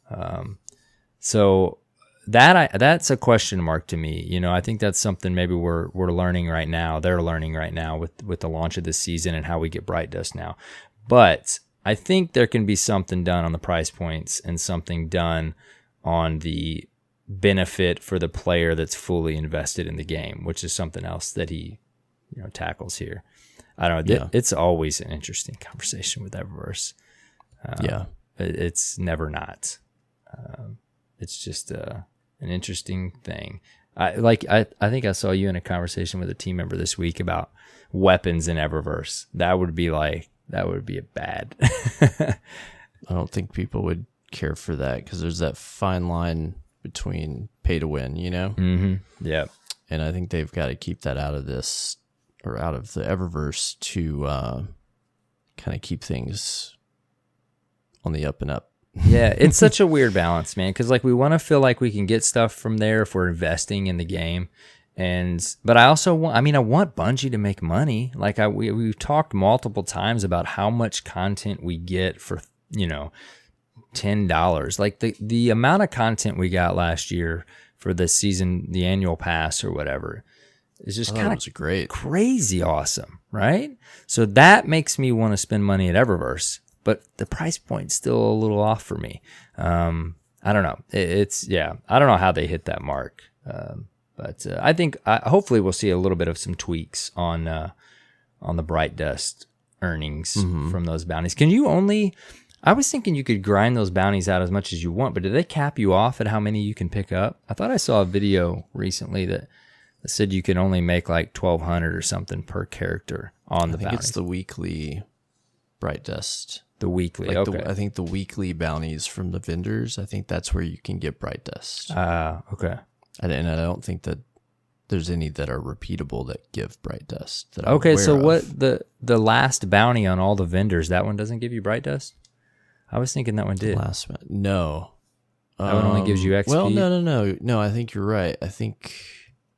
So that's a question mark to me. I think that's something maybe we're learning right now. They're learning right now with the launch of this season and how we get Bright Dust now. But I think there can be something done on the price points and something done on the benefit for the player that's fully invested in the game, which is something else that he tackles here. I don't know. Yeah. It's always an interesting conversation with Eververse. It's never not. It's just an interesting thing. I think I saw you in a conversation with a team member this week about weapons in Eververse. That would be a bad. I don't think people would care for that because there's that fine line between pay to win, Mm-hmm. Yeah. And I think they've got to keep that out of this, or out of the Eververse, to kind of keep things on the up and up. Yeah, it's such a weird balance, man, because like we want to feel like we can get stuff from there if we're investing in the game, but I also want Bungie to make money. Like we've talked multiple times about how much content we get for $10. Like the amount of content we got last year for the season, the annual pass or whatever, is just kind of great, crazy awesome, right? So that makes me want to spend money at Eververse. But the price point's still a little off for me. I don't know. I don't know how they hit that mark. But I think hopefully we'll see a little bit of some tweaks on the Bright Dust earnings from those bounties. Can you only? I was thinking you could grind those bounties out as much as you want, but do they cap you off at how many you can pick up? I thought I saw a video recently that said you could only make like 1,200 or something per character on the bounty. I think it's the weekly bright dust. The weekly, like okay. I think the weekly bounties from the vendors, I think that's where you can get bright dust. Okay. And I don't think that there's any that are repeatable that give bright dust. Okay, so what the last bounty on all the vendors, that one doesn't give you bright dust? I was thinking that one did. No. That one only gives you XP? Well, no, I think you're right.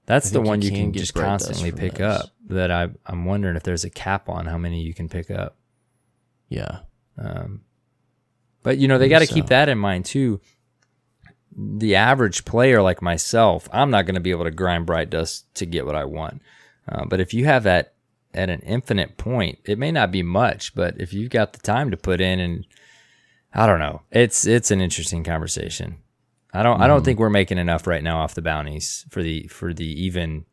That's the one you can just constantly pick up that I'm wondering if there's a cap on how many you can pick up. Yeah. But, they got to keep that in mind, too. The average player like myself, I'm not going to be able to grind bright dust to get what I want. But if you have that at an infinite point, it may not be much, but if you've got the time to put in, and I don't know, it's an interesting conversation. I don't think we're making enough right now off the bounties for the even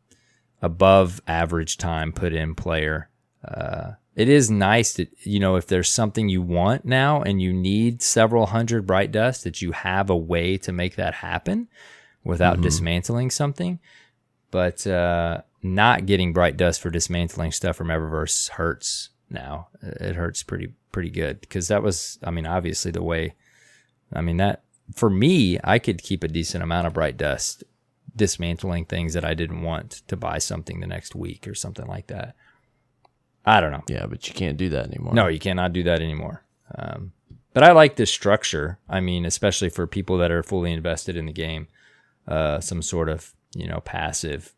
above average time put in player. It is nice that, if there's something you want now and you need several hundred bright dust, that you have a way to make that happen without dismantling something. But not getting bright dust for dismantling stuff from Eververse hurts now. It hurts pretty good, because that was, obviously the way, that for me, I could keep a decent amount of bright dust dismantling things that I didn't want to buy something the next week or something like that. I don't know. Yeah, but you can't do that anymore. No, you cannot do that anymore. But I like this structure. Especially for people that are fully invested in the game, some sort of, passive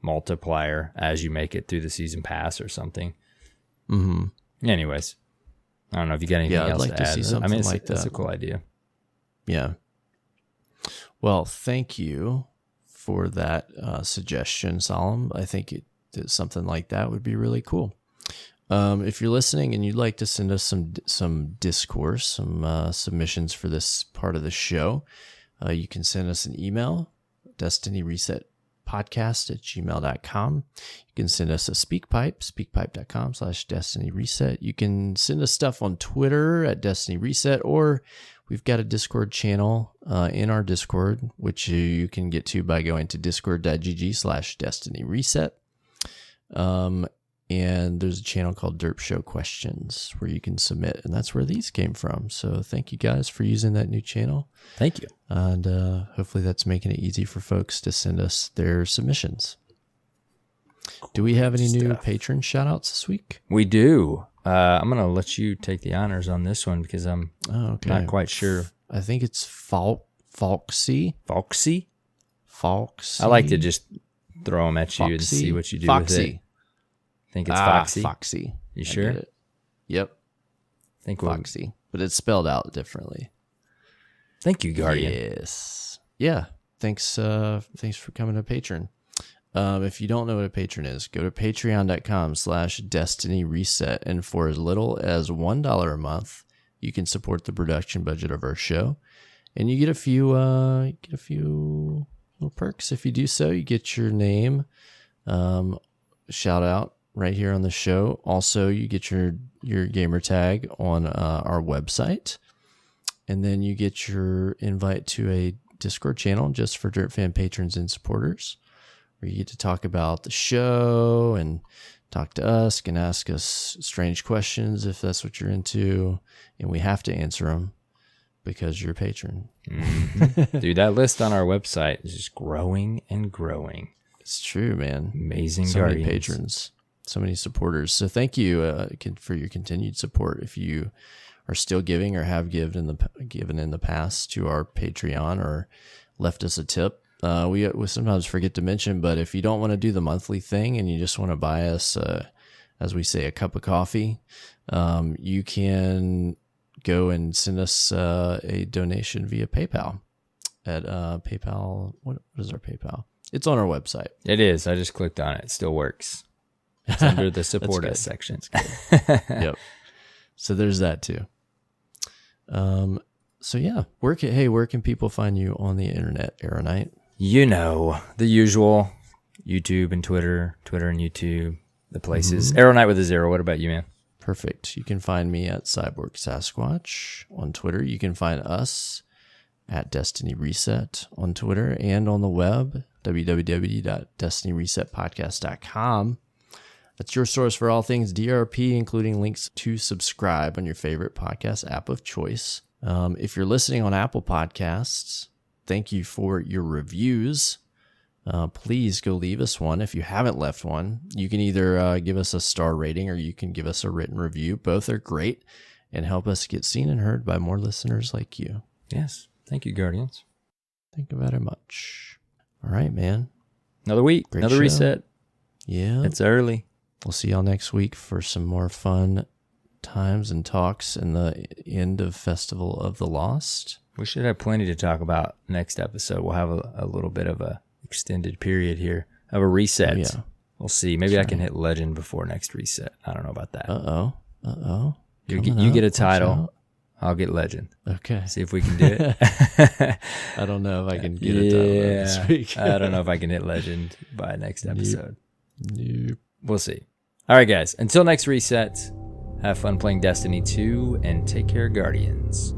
multiplier as you make it through the season pass or something. Mm-hmm. Anyways, I don't know if you got anything else to add. See something like that. That's a cool idea. Yeah. Well, thank you for that suggestion, Solemn. I think something like that would be really cool. If you're listening and you'd like to send us some discourse, some submissions for this part of the show, you can send us an email, destinyresetpodcast@gmail.com. You can send us a speakpipe, speakpipe.com/destinyreset. You can send us stuff on Twitter @destinyreset, or we've got a Discord channel in our Discord, which you can get to by going to discord.gg/destinyreset. And there's a channel called Derp Show Questions where you can submit, and that's where these came from. So thank you guys for using that new channel. Thank you. And hopefully that's making it easy for folks to send us their submissions. Do we have any new patron shout outs this week? We do. I'm going to let you take the honors on this one because I'm not quite sure. I think it's Falksy. Falksy? Falksy. I like to just throw them at you and see what you do with it. I think it's Foxy. Foxy. You sure? Yep. I think Foxy. But it's spelled out differently. Thank you, Guardian. Yes. Yeah. Thanks for coming to Patreon. If you don't know what a patron is, go to patreon.com/destinyreset, and for as little as $1 a month, you can support the production budget of our show, and you get a few little perks. If you do so, you get your name shout out right here on the show. Also, you get your gamer tag on our website, and then you get your invite to a Discord channel just for Dirt Fan patrons and supporters, where you get to talk about the show and talk to us, can ask us strange questions if that's what you're into, and we have to answer them because you're a patron. Mm-hmm. Dude, that list on our website is just growing and growing. It's true, man. Amazing so Guardians. Many patrons, so many supporters. So thank you for your continued support. If you are still giving or have given in the past to our Patreon or left us a tip, we sometimes forget to mention, but if you don't want to do the monthly thing and you just want to buy us, as we say, a cup of coffee, you can go and send us a donation via PayPal at PayPal. What is our PayPal? It's on our website. It is. I just clicked on it. It still works. It's under the support us section. Yep. So there's that too. So yeah, where can people find you on the internet, AER0KNIGHT? The usual, YouTube and Twitter and YouTube, the places. AER0KNIGHT with a 0. What about you, man? Perfect. You can find me at CyborgSasquatch on Twitter. You can find us at Destiny Reset on Twitter and on the web, www.destinyresetpodcast.com. That's your source for all things DRP, including links to subscribe on your favorite podcast app of choice. If you're listening on Apple Podcasts, thank you for your reviews. Please go leave us one. If you haven't left one, you can either give us a star rating or you can give us a written review. Both are great and help us get seen and heard by more listeners like you. Yes. Thank you, Guardians. Thank you very much. All right, man. Another week. Great another show. reset. Yeah. It's early. We'll see y'all next week for some more fun times and talks in the end of Festival of the Lost. We should have plenty to talk about next episode. We'll have a little bit of a extended period here of a reset. Yeah. We'll see. Maybe That's I can hit legend before next reset. I don't know about that. Uh-oh. You get a title. I'll get legend. Okay. See if we can do it. I don't know if I can get a title this week. I don't know if I can hit legend by next episode. Nope. We'll see. All right, guys. Until next reset, have fun playing Destiny 2 and take care, Guardians.